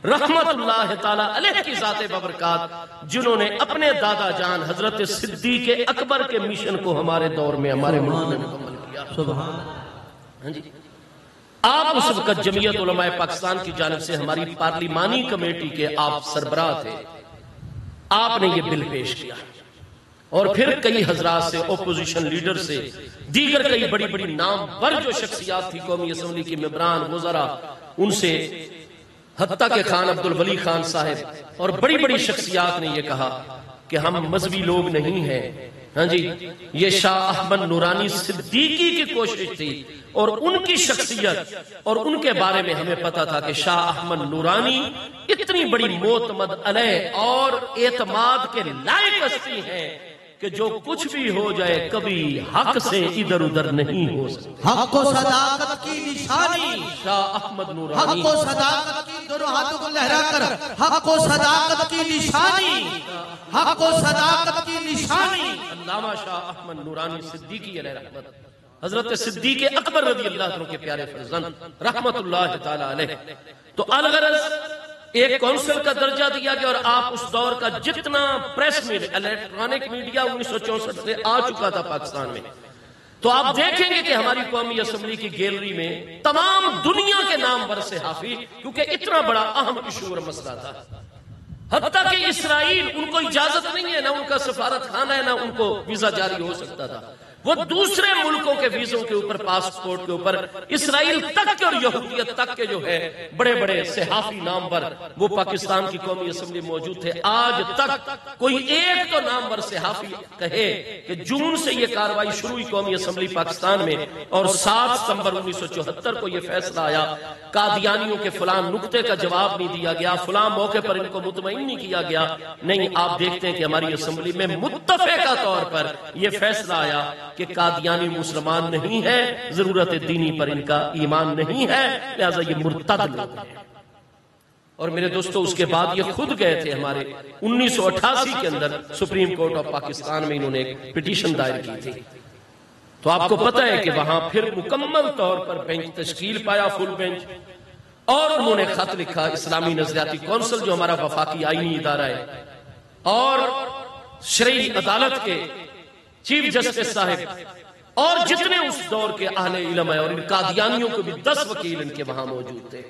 رحمت اللہ تعالی علیہ کی ذات ببرکات، جنہوں نے اپنے دادا جان حضرت صدیق اکبر کے مشن کو ہمارے دور میں ہمارے ملک میں مکمل کیا۔ سبحان جی، آپ اس وقت جمعیت علماء پاکستان کی جانب سے ہماری پارلیمانی کمیٹی کے آپ سربراہ تھے، آپ نے یہ بل پیش کیا، اور پھر کئی حضرات سے، اپوزیشن لیڈر سے، دیگر کئی بڑی بڑی نام ور جو شخصیات تھی قومی اسمبلی کی ممبران وزراء، ان سے حتیٰ کہ خان عبدالولی خان صاحب اور بڑی بڑی شخصیات نے یہ کہا کہ ہم مذہبی لوگ نہیں ہیں، ہاں جی، یہ شاہ احمد نورانی صدیقی کی کوشش تھی، اور ان کی شخصیت اور ان کے بارے میں ہمیں پتا تھا کہ شاہ احمد نورانی اتنی بڑی معتمد علیہ اور اعتماد کے لائق ہستی ہیں کہ جو کچھ بھی ہو جائے کبھی حق سے ادھر ادھر نہیں ہو سکتے۔ حق و صداقت کی نشانی، شاہ احمد نورانی، حق و صداقت کی، دونوں ہاتھوں کو لہرا کر، حق و صداقت کی نشانی، حق و صداقت کی نشانی، علامہ شاہ احمد نورانی صدیقی علیہ رحمت، حضرت صدیق اکبر رضی اللہ عنہ کے پیارے فرزند رحمت اللہ تعالی علیہ۔ تو الغرض ایک کونسل کا درجہ دیا گیا، اور آپ اس دور کا جتنا پریس میڈیا، الیکٹرانک میڈیا 1964 سے آ چکا تھا پاکستان میں، تو آپ دیکھیں گے کہ ہماری قومی اسمبلی کی گیلری میں تمام دنیا کے نامور صحافی، کیونکہ اتنا بڑا اہم ایشو اور مسئلہ تھا، حتیٰ کہ اسرائیل، ان کو اجازت نہیں ہے، نہ ان کا سفارت خانہ ہے، نہ ان کو ویزا جاری ہو سکتا تھا، وہ دوسرے ملکوں کے ویزوں کے اوپر، پاسپورٹ کے اوپر، اسرائیل تک کے اور یہودیت تک کے جو ہے بڑے بڑے صحافی نامور وہ پاکستان کی قومی اسمبلی موجود تھے۔ آج تک کوئی ایک تو نامور صحافی کہے کہ جون سے یہ کاروائی شروع ہوئی قومی اسمبلی پاکستان میں، اور 7 ستمبر 1974 کو یہ فیصلہ آیا، قادیانیوں کے فلاں نقطے کا جواب نہیں دیا گیا، فلاں موقع پر ان کو مطمئن نہیں کیا گیا، نہیں، آپ دیکھتے ہیں کہ ہماری اسمبلی میں متفقہ طور پر یہ فیصلہ آیا کہ قادیانی مسلمان نہیں ہے، ضرورت دینی پر ان کا ایمان نہیں ہے، لہذا یہ مرتد لوگ ہیں۔ اور میرے دوستو، اس کے بعد یہ خود گئے تھے ہمارے 1988 کے اندر سپریم کورٹ آف پاکستان میں، انہوں نے ایک پیٹیشن دائر کی تھی، تو آپ کو پتہ ہے کہ وہاں پھر مکمل طور پر بینچ تشکیل پایا، فل بینچ، اور انہوں نے خط لکھا اسلامی نظریاتی کونسل جو ہمارا وفاقی آئینی ادارہ ہے، اور شرعی عدالت کے چیف جسٹس صاحب، اور جتنے اس دور کے اہل علم ہیں، اور ان قادیانیوں کو بھی 10 وکیل ان کے وہاں موجود تھے،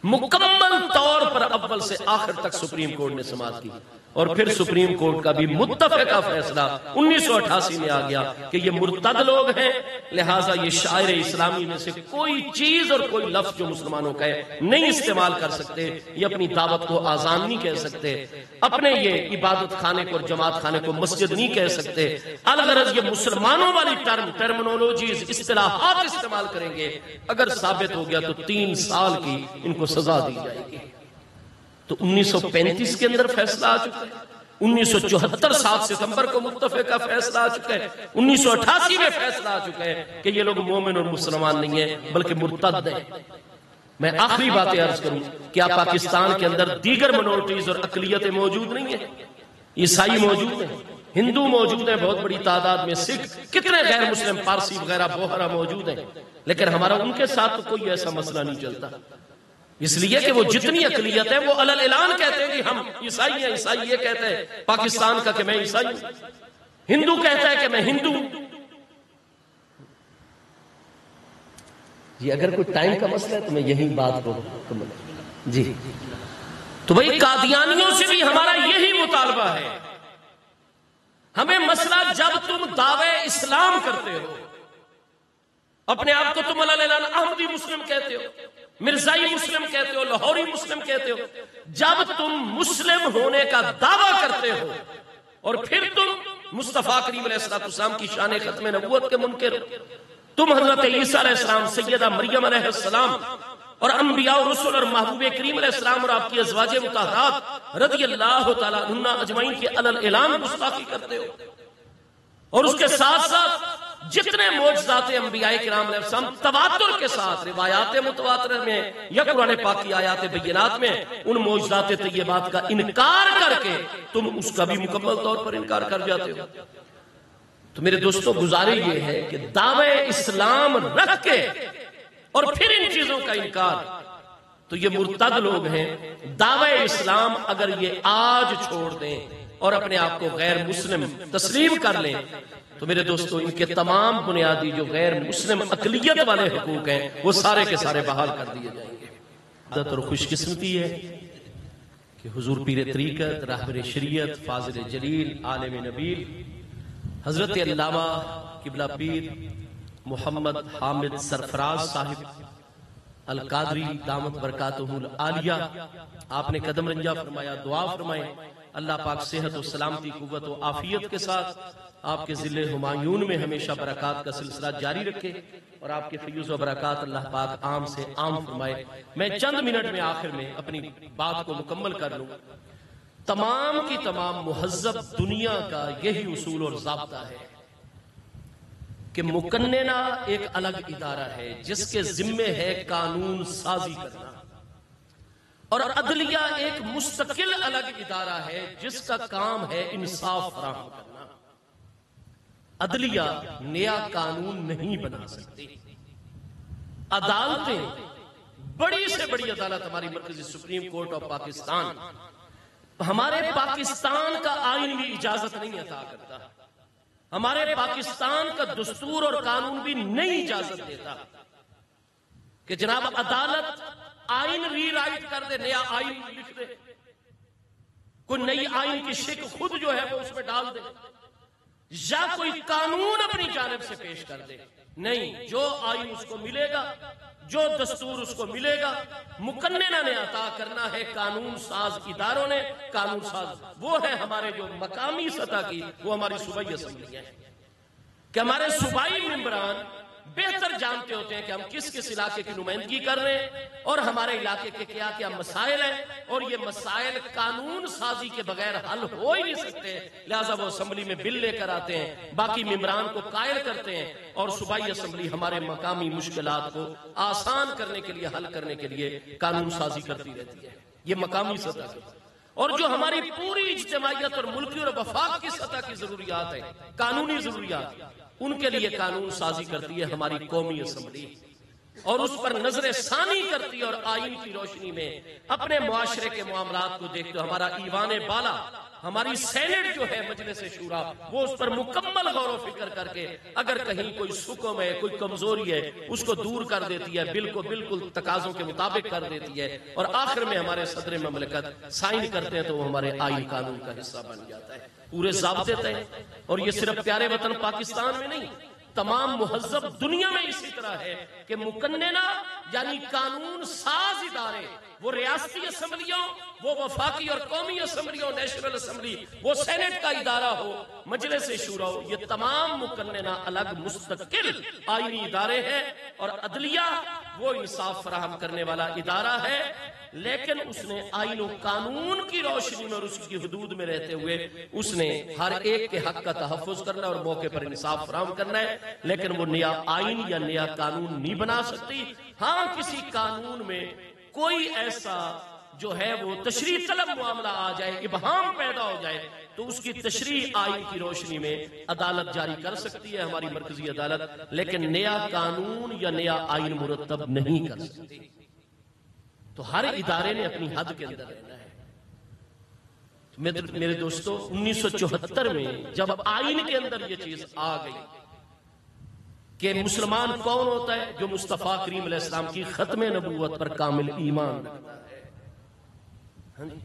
مکمل طور پر اول سے آخر تک سپریم کورٹ نے سماعت کی، اور پھر سپریم کورٹ کا بھی متفقہ فیصلہ 1988 میں آ گیا کہ یہ مرتد لوگ ہیں، لہٰذا یہ شاعر اسلامی میں سے کوئی چیز اور کوئی لفظ جو مسلمانوں کا ہے نہیں استعمال کر سکتے، یہ اپنی دعوت کو آزان نہیں کہہ سکتے، اپنے یہ عبادت خانے کو اور جماعت خانے کو مسجد نہیں کہہ سکتے، الغرض یہ مسلمانوں والی ٹرمنالوجیز اصطلاحات استعمال کریں گے، اگر ثابت ہو گیا تو 3 سال کی ان کو سزا دی جائے گی۔ تو 1935 کے اندر فیصلہ آ چکا ہے، 1974 7 ستمبر کو متفقہ فیصلہ آ چکا ہے، 1988 میں فیصلہ آ چکا ہے کہ یہ لوگ مومن اور مسلمان نہیں ہیں بلکہ مرتد ہیں۔ میں آخری باتیں عرض کروں، کیا پاکستان کے اندر دیگر منورٹیز اور اقلیتیں موجود نہیں ہیں؟ عیسائی موجود ہیں، ہندو موجود ہیں بہت بڑی تعداد میں، سکھ، کتنے غیر مسلم پارسی وغیرہ بوہرا موجود ہیں، لیکن ہمارا ان کے ساتھ تو کوئی ایسا مسئلہ نہیں چلتا، اس لیے کہ وہ جتنی اقلیت ہے وہ علل اعلان کہتے ہیں کہ ہم عیسائی ہیں، عیسائی یہ کہتے ہیں پاکستان کا کہ میں عیسائی ہوں، ہندو کہتا ہے کہ میں ہندو ہوں۔ یہ اگر کوئی ٹائم کا مسئلہ ہے تو میں یہی بات کو جی تو بھئی قادیانیوں سے بھی ہمارا یہی مطالبہ ہے، ہمیں مسئلہ جب تم دعوے اسلام کرتے ہو، اپنے آپ کو تم علل اعلان احمدی مسلم کہتے ہو، مرزائی مسلم کہتے ہو، لاہوری مسلم کہتے ہو، جب تم مسلم ہونے کا دعویٰ کرتے ہو اور پھر تم مصطفیٰ کریم علیہ السلام کی شان ختم نبوت کے منکر ہو، تم حضرت عیسیٰ علیہ السلام، سیدہ مریم علیہ السلام اور انبیاء و رسول اور محبوب کریم علیہ السلام اور آپ کی ازواج مطہرات رضی اللہ تعالیٰ عنہ اجمعین کے علل اعلان گستاخی کرتے ہو، اور اس کے ساتھ ساتھ جتنے معجزات انبیاء کرام علیہ السلام تواتر کے ساتھ روایات متواترہ میں یا قرآن پاک کی آیات بینات میں ان معجزات طیبات کا انکار کر کے تم اس کا بھی مکمل طور پر انکار کر جاتے ہو۔ تو میرے دوستوں گزارش یہ ہے کہ دعوے اسلام رکھ کے اور پھر ان چیزوں کا انکار، تو یہ مرتد لوگ ہیں۔ دعوے اسلام اگر یہ آج چھوڑ دیں اور اپنے آپ کو غیر مسلم تسلیم کر لیں تو میرے دوستو ان کے تمام بنیادی جو غیر مسلم اقلیت والے حقوق ہیں وہ سارے کے سارے بحال کر دیے جائیں گے۔ عادت اور خوش قسمتی ہے کہ حضور پیر طریقت، راہبر شریعت، فاضل جلیل، عالم نبیل حضرت علامہ قبلہ پیر محمد حامد سرفراز صاحب القادری دامت برکاتہ العالیہ، آپ نے قدم رنجا فرمایا، دعا فرمائے اللہ پاک صحت و سلامتی، قوت و عافیت کے ساتھ آپ کے ذل ہمایون میں ہمیشہ برکات کا سلسلہ جاری رکھے اور آپ کے فیوز و برکات اللہ پاک عام سے عام فرمائے۔ میں چند منٹ میں آخر میں اپنی بات کو مکمل کر لوں۔ تمام کی تمام مہذب دنیا کا یہی اصول اور ضابطہ ہے کہ مقننہ ایک الگ ادارہ ہے جس کے ذمے ہے قانون سازی کرنا، اور عدلیہ ایک مستقل الگ ادارہ ہے جس کا کام ہے انصاف فراہم کرنا۔ عدلیہ نیا قانون نہیں بنا سکتی، عدالتیں، بڑی سے بڑی عدالت ہماری مرکزی سپریم کورٹ آف پاکستان ہمارے پاکستان کا آئین بھی اجازت نہیں عطا کرتا، ہمارے پاکستان کا دستور اور قانون بھی نہیں اجازت دیتا کہ جناب عدالت آئین ری رائٹ کر دے، نیا آئین لکھ دے، کوئی نئی آئین کی شکل خود جو ہے وہ اس میں ڈال دے، یا کوئی قانون اپنی جانب سے پیش کر دے۔ نہیں، جو آئین اس کو ملے گا، جو دستور اس کو ملے گا، مقننہ نے عطا کرنا ہے، قانون ساز اداروں نے، قانون ساز وہ ہے ہمارے جو مقامی سطح کی، وہ ہماری صوبائی اسمبلیاں ہیں کہ ہمارے صوبائی ممبران بہتر جانتے ہوتے ہیں کہ ہم کس کس علاقے کی نمائندگی کر رہے ہیں اور ہمارے علاقے کے کیا کیا مسائل ہیں، اور یہ مسائل قانون سازی کے بغیر حل ہو ہی نہیں سکتے، لہٰذا وہ اسمبلی میں بل لے کر آتے ہیں، باقی ممبران کو قائل کرتے ہیں، اور صوبائی اسمبلی ہمارے مقامی مشکلات کو آسان کرنے کے لیے، حل کرنے کے لیے قانون سازی کرتی رہتی ہے۔ یہ مقامی سطح کی، اور جو ہماری پوری اجتماعیت اور ملکی اور وفاق کی سطح کی ضروریات ہیں، قانونی ضروریات، ان کے لیے قانون سازی کرتی ہے ہماری قومی اسمبلی، اور اس پر نظر ثانی کرتی ہے، اور آئین کی روشنی میں اپنے معاشرے کے معاملات کو دیکھتے ہمارا ایوان بالا ہماری سینٹ جو ہے مجلس شورا وہ اس پر مکمل غور و فکر کر کے اگر کہیں کوئی سکم ہے کوئی کمزوری ہے اس کو دور کر دیتی ہے، بالکل تقاضوں کے مطابق کر دیتی ہے، اور آخر میں ہمارے صدر مملکت سائن کرتے ہیں تو وہ ہمارے آئین قانون کا حصہ بن جاتا ہے، پورے ضابطے طے۔ اور یہ صرف پیارے وطن پاکستان میں نہیں، تمام مہذب دنیا میں اسی طرح ہے کہ مقننہ یعنی قانون ساز ادارے، وہ ریاستی اسمبلیوں، وہ وفاقی اور قومی اسمبلیوں، نیشنل اسمبلی، وہ سینٹ کا ادارہ ہو، مجلس شورا ہو، یہ تمام مقننہ الگ مستقل آئینی ادارے ہیں، اور عدلیہ وہ انصاف فراہم کرنے والا ادارہ ہے، لیکن اس نے آئین و قانون کی روشنی میں اور اس کی حدود میں رہتے ہوئے اس نے ہر ایک کے حق کا تحفظ کرنا اور موقع پر انصاف فراہم کرنا ہے، لیکن وہ نیا آئین یا نیا قانون نہیں بنا سکتی۔ ہاں کسی قانون میں کوئی ایسا جو ہے وہ تشریح طلب معاملہ آ جائے، ابہام پیدا ہو جائے، تو اس کی تشریح آئین کی روشنی میں عدالت جاری کر سکتی ہے، ہماری مرکزی عدالت، لیکن نیا قانون یا نیا آئین مرتب نہیں کر سکتی۔ تو ہر ادارے نے اپنی حد کے اندر رہنا ہے۔ میرے دوستو، 1974 میں جب آئین کے اندر یہ چیز آ گئی کہ مسلمان کون ہوتا ہے؟ جو مصطفیٰ کریم علیہ السلام کی ختم نبوت پر کامل ایمان رکھتا ہے،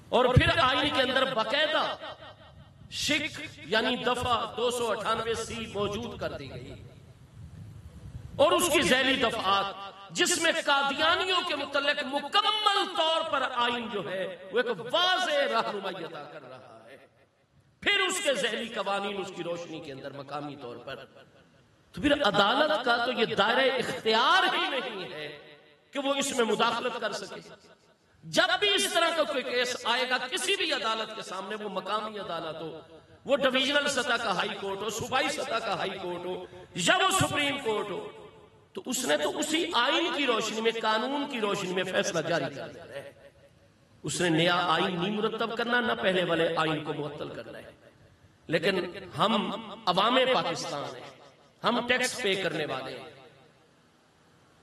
اور پھر آئین کے اندر باقاعدہ شک یعنی دفعہ 298C موجود کر دی گئی، اور اس کی ذیلی دفعات جس میں قادیانیوں کے متعلق مکمل طور پر آئین جو ہے وہ ایک واضح رہنمائی عطا کر رہا ہے، پھر اس کے ذیلی قوانین اس کی روشنی کے اندر مقامی طور پر، تو پھر عدالت کا تو یہ دائرہ اختیار ہی نہیں ہے کہ وہ اس میں مداخلت کر سکے۔ جب بھی اس طرح کا کوئی کیس آئے گا کسی بھی عدالت کے سامنے، وہ مقامی عدالت ہو، وہ ڈویژنل سطح کا ہائی کورٹ ہو، صوبائی سطح کا ہائی کورٹ ہو، یا وہ سپریم کورٹ ہو، تو اس نے تو اسی آئین کی روشنی میں، قانون کی روشنی میں فیصلہ جاری کر دیا ہے۔ اس نے نیا آئین نہیں مرتب کرنا، نہ پہلے والے آئین کو معطل کرنا ہے۔ لیکن ہم عوام پاکستان ہیں، ہم ٹیکس پے کرنے والے ہیں۔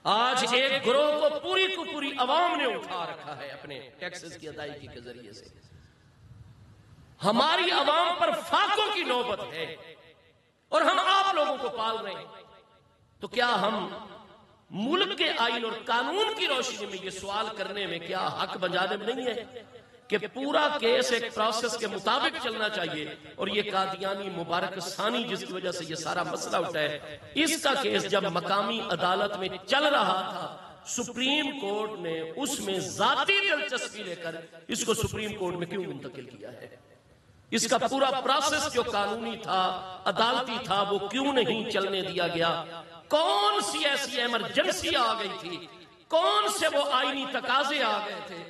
آج ایک گروہ کو پوری عوام نے اٹھا رکھا ہے اپنے ٹیکسز کی ادائیگی کے ذریعے سے۔ ہماری عوام پر فاقوں کی نوبت ہے، اور ہم آپ لوگوں کو پال رہے ہیں۔ تو کیا ہم ملک کے آئین اور قانون کی روشنی میں یہ سوال کرنے میں کیا حق بجانب نہیں ہے کہ پورا کیس ایک پروسیس کے مطابق چلنا چاہیے؟ اور یہ قادیانی مبارک ثانی جس کی وجہ سے یہ سارا مسئلہ اٹھا ہے، اس کا کیس جب مقامی عدالت میں چل رہا تھا، سپریم کورٹ نے اس میں ذاتی دلچسپی لے کر اس کو سپریم کورٹ میں کیوں منتقل کیا ہے؟ اس کا پورا پروسیس جو قانونی تھا، عدالتی تھا، وہ کیوں نہیں چلنے دیا گیا؟ کون سی ایسی ایمرجنسی آ گئی تھی؟ کون سے وہ آئینی تقاضے آ گئے تھے؟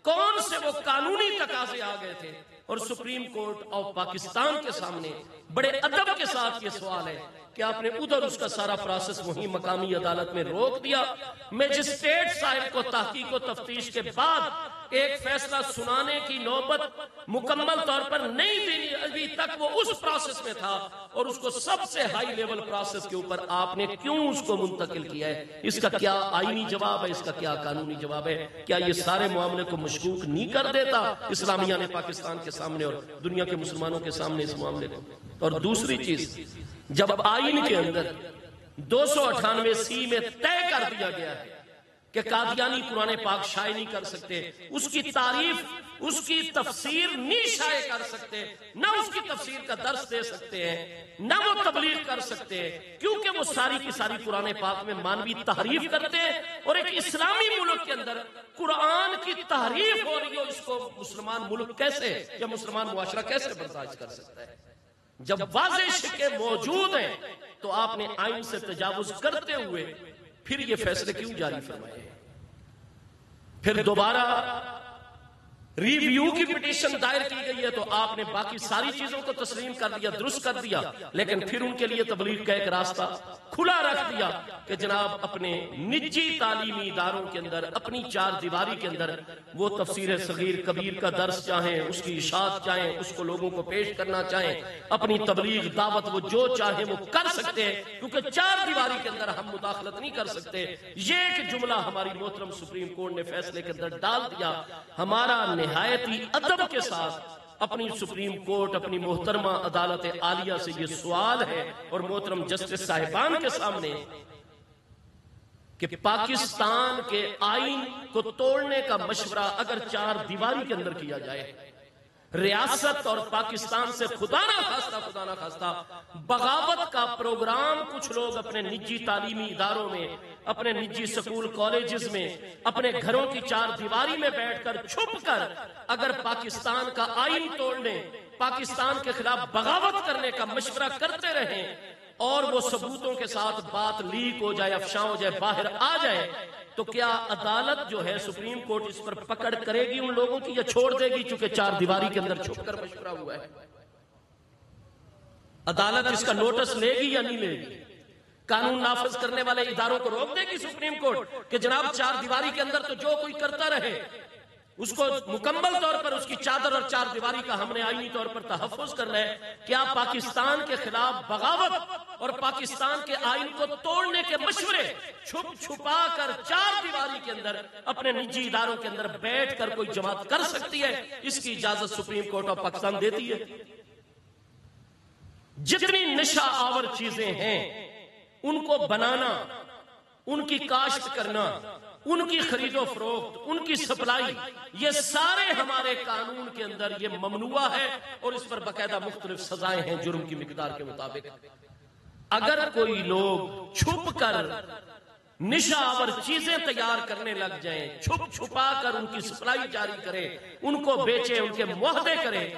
کون سے وہ قانونی تقاضے آ گئے تھے؟ اور سپریم کورٹ آف پاکستان کے سامنے بڑے ادب کے ساتھ یہ سوال ہے کہ آپ نے ادھر اس کا سارا پروسیس وہی مقامی عدالت میں روک دیا، میجسٹریٹ صاحب کو تحقیق و تفتیش کے بعد ایک فیصلہ سنانے کی نوبت مکمل طور پر نہیں دی، ابھی تک وہ اس پروسیس میں تھا، اور اس کو سب سے ہائی لیول پروسیس کے اوپر آپ نے کیوں اس کو منتقل کیا ہے؟ اس کا کیا آئینی جواب ہے؟ اس کا کیا قانونی جواب ہے؟ کیا یہ سارے معاملے کو مشکوک نہیں کر دیتا اسلامیہ نے پاکستان کے سامنے اور دنیا کے مسلمانوں کے سامنے اس معاملے کو؟ اور دوسری چیز، جب آئین کے اندر 298C میں طے کر دیا گیا ہے کہ قادیانی قرآن پاک شائع نہیں کر سکتے، اس کی تعریف، اس کی تفسیر نہیں شائع کر سکتے، نہ اس کی تفسیر کا درس دے سکتے ہیں، نہ وہ تبلیغ کر سکتے ہیں، کیونکہ وہ ساری کی ساری قرآن پاک میں مانوی تحریف کرتے ہیں، اور ایک اسلامی ملک کے اندر قرآن کی تحریف ہو رہی ہو، اس کو مسلمان ملک کیسے یا مسلمان معاشرہ کیسے برداشت کر سکتا ہے؟ جب واضح شکیں موجود ہیں تو آپ نے آئین سے تجاوز کرتے ہوئے پھر یہ فیصلے کیوں جاری فرمائے؟ پھر دوبارہ ریویو کی پٹیشن دائر کی گئی ہے تو آپ نے باقی ساری چیزوں کو تسلیم کر دیا، درست کر دیا، لیکن پھر ان کے لیے تبلیغ کا ایک راستہ کھلا رکھ دیا کہ جناب اپنے نجی تعلیمی اداروں کے اندر، اپنی چار دیواری کے اندر وہ تفسیر صغیر کبیر کا درس چاہیں، اس کی اشاعت چاہیں، اس کو لوگوں کو پیش کرنا چاہیں، اپنی تبلیغ دعوت وہ جو چاہیں وہ کر سکتے ہیں، کیونکہ چار دیواری کے اندر ہم مداخلت نہیں کر سکتے۔ یہ ایک جملہ ہماری محترم سپریم کورٹ نے فیصلے کے اندر ڈال دیا۔ ہمارا نہایت ہی ادب کے ساتھ اپنی سپریم کورٹ، اپنی محترمہ عدالت عالیہ سے یہ سوال ہے اور محترم جسٹس صاحبان کے سامنے کہ پاکستان کے آئین کو توڑنے کا مشورہ اگر چار دیواری کے اندر کیا جائے، ریاست اور پاکستان سے خدا نہ خواستہ بغاوت کا پروگرام کچھ لوگ اپنے نجی تعلیمی اداروں میں، اپنے نجی سکول کالجز میں، اپنے گھروں کی چار دیواری میں بیٹھ کر چھپ کر اگر پاکستان کا آئین توڑنے، پاکستان کے خلاف بغاوت کرنے کا مشورہ کرتے رہیں اور وہ ثبوتوں کے ساتھ بات لیک ہو جائے، افشاں ہو جائے، باہر آ جائے، تو کیا عدالت جو ہے سپریم کورٹ اس پر پکڑ کرے گی ان لوگوں کی یا چھوڑ دے گی؟ چونکہ چار دیواری کے اندر چھپ کر مشورہ ہوا ہے، عدالت اس کا نوٹس لے گی یا نہیں لے گی؟ قانون نافذ کرنے والے اداروں کو روک دے گی سپریم کورٹ کہ جناب چار دیواری کے اندر تو جو کوئی کرتا رہے اس کو مکمل طور پر اس کی چادر اور چار دیواری کا ہم نے آئینی طور پر تحفظ کرنا ہے؟ کیا پاکستان کے خلاف بغاوت اور پاکستان کے آئین کو توڑنے کے مشورے چھپ چھپا کر چار دیواری کے اندر اپنے نجی اداروں کے اندر بیٹھ کر کوئی جماعت کر سکتی ہے؟ اس کی اجازت سپریم کورٹ آف پاکستان دیتی ہے؟ جتنی نشہ آور چیزیں ہیں ان کو بنانا، ان کی کاشت کرنا، ان کی خرید و فروخت، ان کی سپلائی، یہ سارے ہمارے قانون کے اندر یہ ممنوع ہے اور اس پر باقاعدہ مختلف سزائیں ہیں جرم کی مقدار کے مطابق۔ اگر کوئی لوگ چھپ کر نشہ آور چیزیں تیار کرنے لگ جائیں، چھپ چھپا کر ان کی سپلائی جاری کرے، ان کو بیچے، ان کے معاہدے کرے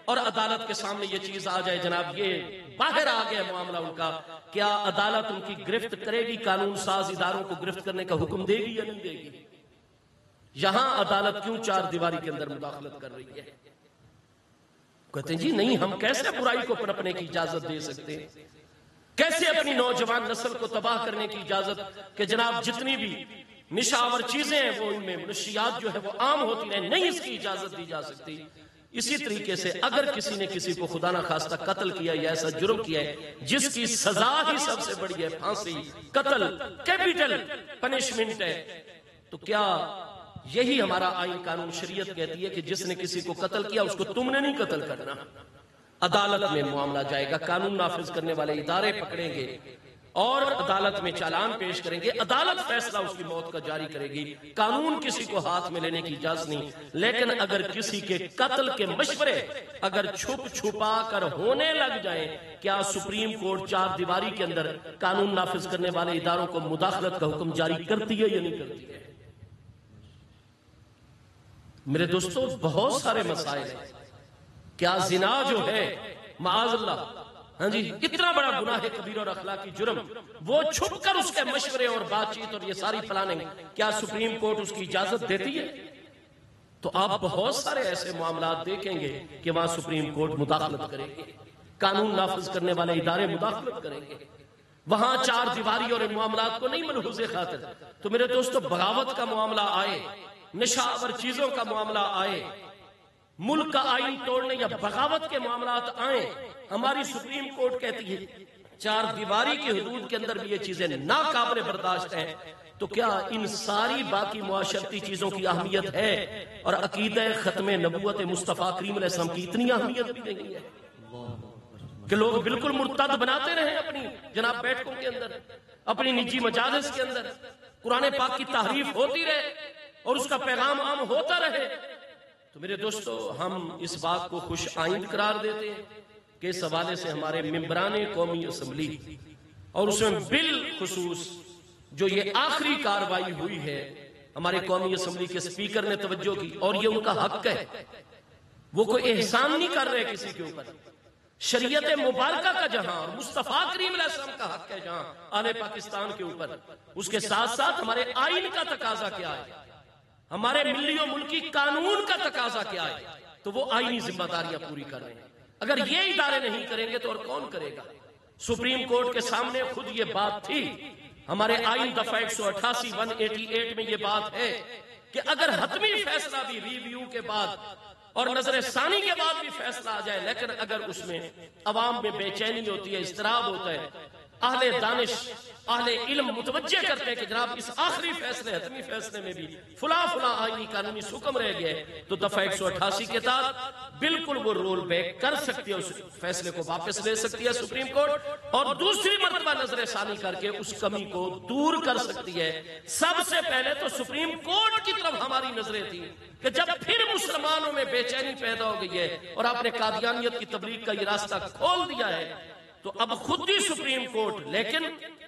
اور عدالت کے سامنے یہ چیز آ جائے جناب یہ باہر آ گیا معاملہ ان کا، کیا عدالت ان کی گرفت کرے گی؟ قانون ساز اداروں کو گرفت کرنے کا حکم دے گی یا نہیں دے گی؟ یہاں عدالت کیوں چار دیواری کے اندر مداخلت کر رہی ہے؟ کہتے ہیں جی نہیں، ہم کیسے برائی کو پنپنے کی اجازت دے سکتے ہیں؟ کیسے اپنی نوجوان نسل کو تباہ کرنے کی اجازت کہ جناب جتنی بھی نشہ آور چیزیں ہیں وہ ان میں منشیات جو ہے وہ عام ہوتی ہیں، نہیں اس کی اجازت دی جا سکتی۔ اسی طریقے سے اگر کسی نے کسی کو خدا نہ خواستہ قتل کیا یا ایسا جرم کیا ہے جس کی سزا ہی سب سے بڑی ہے پھانسی، قتل کیپٹل پنشمنٹ ہے، تو کیا یہی ہمارا آئین قانون شریعت کہتی ہے کہ جس نے کسی کو قتل کیا اس کو تم نے نہیں قتل کرنا؟ عدالت میں معاملہ جائے گا، قانون نافذ کرنے والے ادارے پکڑیں گے اور عدالت میں چالان پیش کریں گے، عدالت فیصلہ اس کی موت کا جاری کرے گی، قانون کسی کو ہاتھ میں لینے کی اجازت نہیں۔ لیکن اگر کسی کے قتل کے مشورے اگر چھپ چھپا کر ہونے لگ جائیں، کیا سپریم کورٹ چار دیواری کے اندر قانون نافذ کرنے والے اداروں کو مداخلت کا حکم جاری کرتی ہے یا نہیں کرتی ہے؟ میرے دوستو بہت سارے مسائل ہیں۔ کیا زنا جو ہے معاذ اللہ، ہاں جی، اتنا بڑا گناہ کبیرہ اور اخلاقی جرم، وہ چھپ کر اس کے مشورے اور بات چیت اور یہ ساری پلاننگ، کیا سپریم کورٹ اس کی اجازت دیتی ہے؟ تو آپ بہت سارے ایسے معاملات دیکھیں گے کہ وہاں سپریم کورٹ مداخلت کرے گی، قانون نافذ کرنے والے ادارے مداخلت کریں گے، وہاں چار دیواری اور ان معاملات کو نہیں ملحوظ خاطر۔ تو میرے دوستو بغاوت کا معاملہ آئے، نشہ آور چیزوں کا معاملہ آئے، ملک کا آئین توڑنے یا بغاوت کے معاملات آئیں، ہماری سپریم کورٹ کہتی ہے چار دیواری کی حدود کے اندر بھی یہ چیزیں ناقابل برداشت ہیں، تو کیا ان ساری باقی معاشرتی چیزوں کی اہمیت ہے اور عقیدہ ختم نبوت مصطفیٰ کریم علیہ السلام کی اتنی اہمیت بھی نہیں ہے کہ لوگ بالکل مرتد بناتے رہیں اپنی جناب بیٹھکوں کے اندر، اپنی نجی مجالس کے اندر، قرآن پاک کی تحریف ہوتی رہے اور اس کا پیغام عام ہوتا رہے؟ تو میرے دوستو ہم اس بات کو خوش آئند قرار دیتے ہیں کہ اس حوالے سے ہمارے ممبران قومی اسمبلی اور اس میں بالخصوص جو یہ آخری کاروائی ہوئی ہے ہمارے قومی اسمبلی کے سپیکر نے توجہ کی، اور یہ ان کا حق ہے، وہ کوئی احسان نہیں کر رہے کسی کے اوپر، شریعت مبارکہ کا جہاں اور مصطفیٰ کریم علیہ السلام کا حق ہے جہاں اہل پاکستان کے اوپر، اس کے ساتھ ساتھ ہمارے آئین کا تقاضا کیا ہے، ہمارے ملی و ملکی قانون کا تقاضا کیا ہے، تو وہ آئینی ذمہ داریاں پوری کر رہے ہیں۔ اگر یہ ادارے نہیں کریں گے تو اور کون کرے گا؟ سپریم کورٹ کے سامنے خود یہ بات تھی، ہمارے آئین دفعہ 188 188 میں یہ بات ہے کہ اگر حتمی فیصلہ بھی ریویو کے بعد اور نظر ثانی کے بعد بھی فیصلہ آ جائے، لیکن اگر اس میں عوام میں بے چینی ہوتی ہے، اضطراب ہوتا ہے، اہل دانش اہل علم متوجہ کرتے ہیں کہ جناب اس آخری فیصلے حتمی فیصلے میں بھی فلاں آئینی قانونی حکم رہ گئے تو دفعہ 188 کے تحت بالکل وہ رول بیک کر سکتی ہے، اس فیصلے کو واپس لے سکتی ہے سپریم کورٹ، اور دوسری مرتبہ نظر ثانی کر کے اس کمی کو دور کر سکتی ہے۔ سب سے پہلے تو سپریم کورٹ کی طرف ہماری نظریں تھیں کہ جب پھر مسلمانوں میں بے چینی پیدا ہو گئی ہے اور آپ نے قادیانیت کی تبلیغ کا یہ راستہ کھول دیا ہے، تو اب خود ہی سپریم کورٹ، لیکن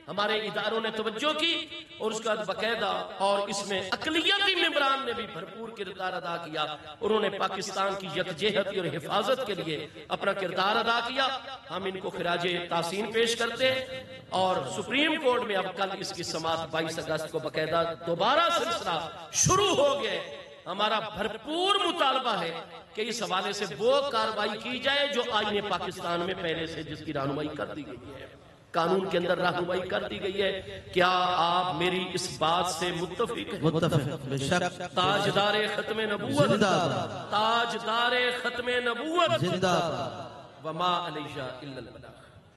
ہمارے اداروں نے توجہ کی اور اس کا باقاعدہ، اور اس میں اقلیتی ممبران نے بھی بھرپور کردار ادا کیا، انہوں نے پاکستان کی یکجہتی اور حفاظت کے لیے اپنا کردار ادا کیا۔ ہم ان کو خراج تحسین پیش کرتے ہیں، اور سپریم کورٹ میں اب کل اس کی سماعت 22 اگست کو باقاعدہ دوبارہ سلسلہ شروع ہو گئے۔ ہمارا بھرپور مطالبہ ہے کہ اس حوالے سے وہ کارروائی کی جائے جو آئین پاکستان میں پہلے سے جس کی رہنمائی کر دی گئی ہے، قانون کے اندر رہنمائی کر دی گئی ہے۔ کیا آپ میری اس بات سے متفق ہیں؟ متفق بے شک۔ تاجدار ختم نبوت، زندہ باد، تاجدار ختم نبوت، زندہ باد۔ وما علیہ الا البلاغ۔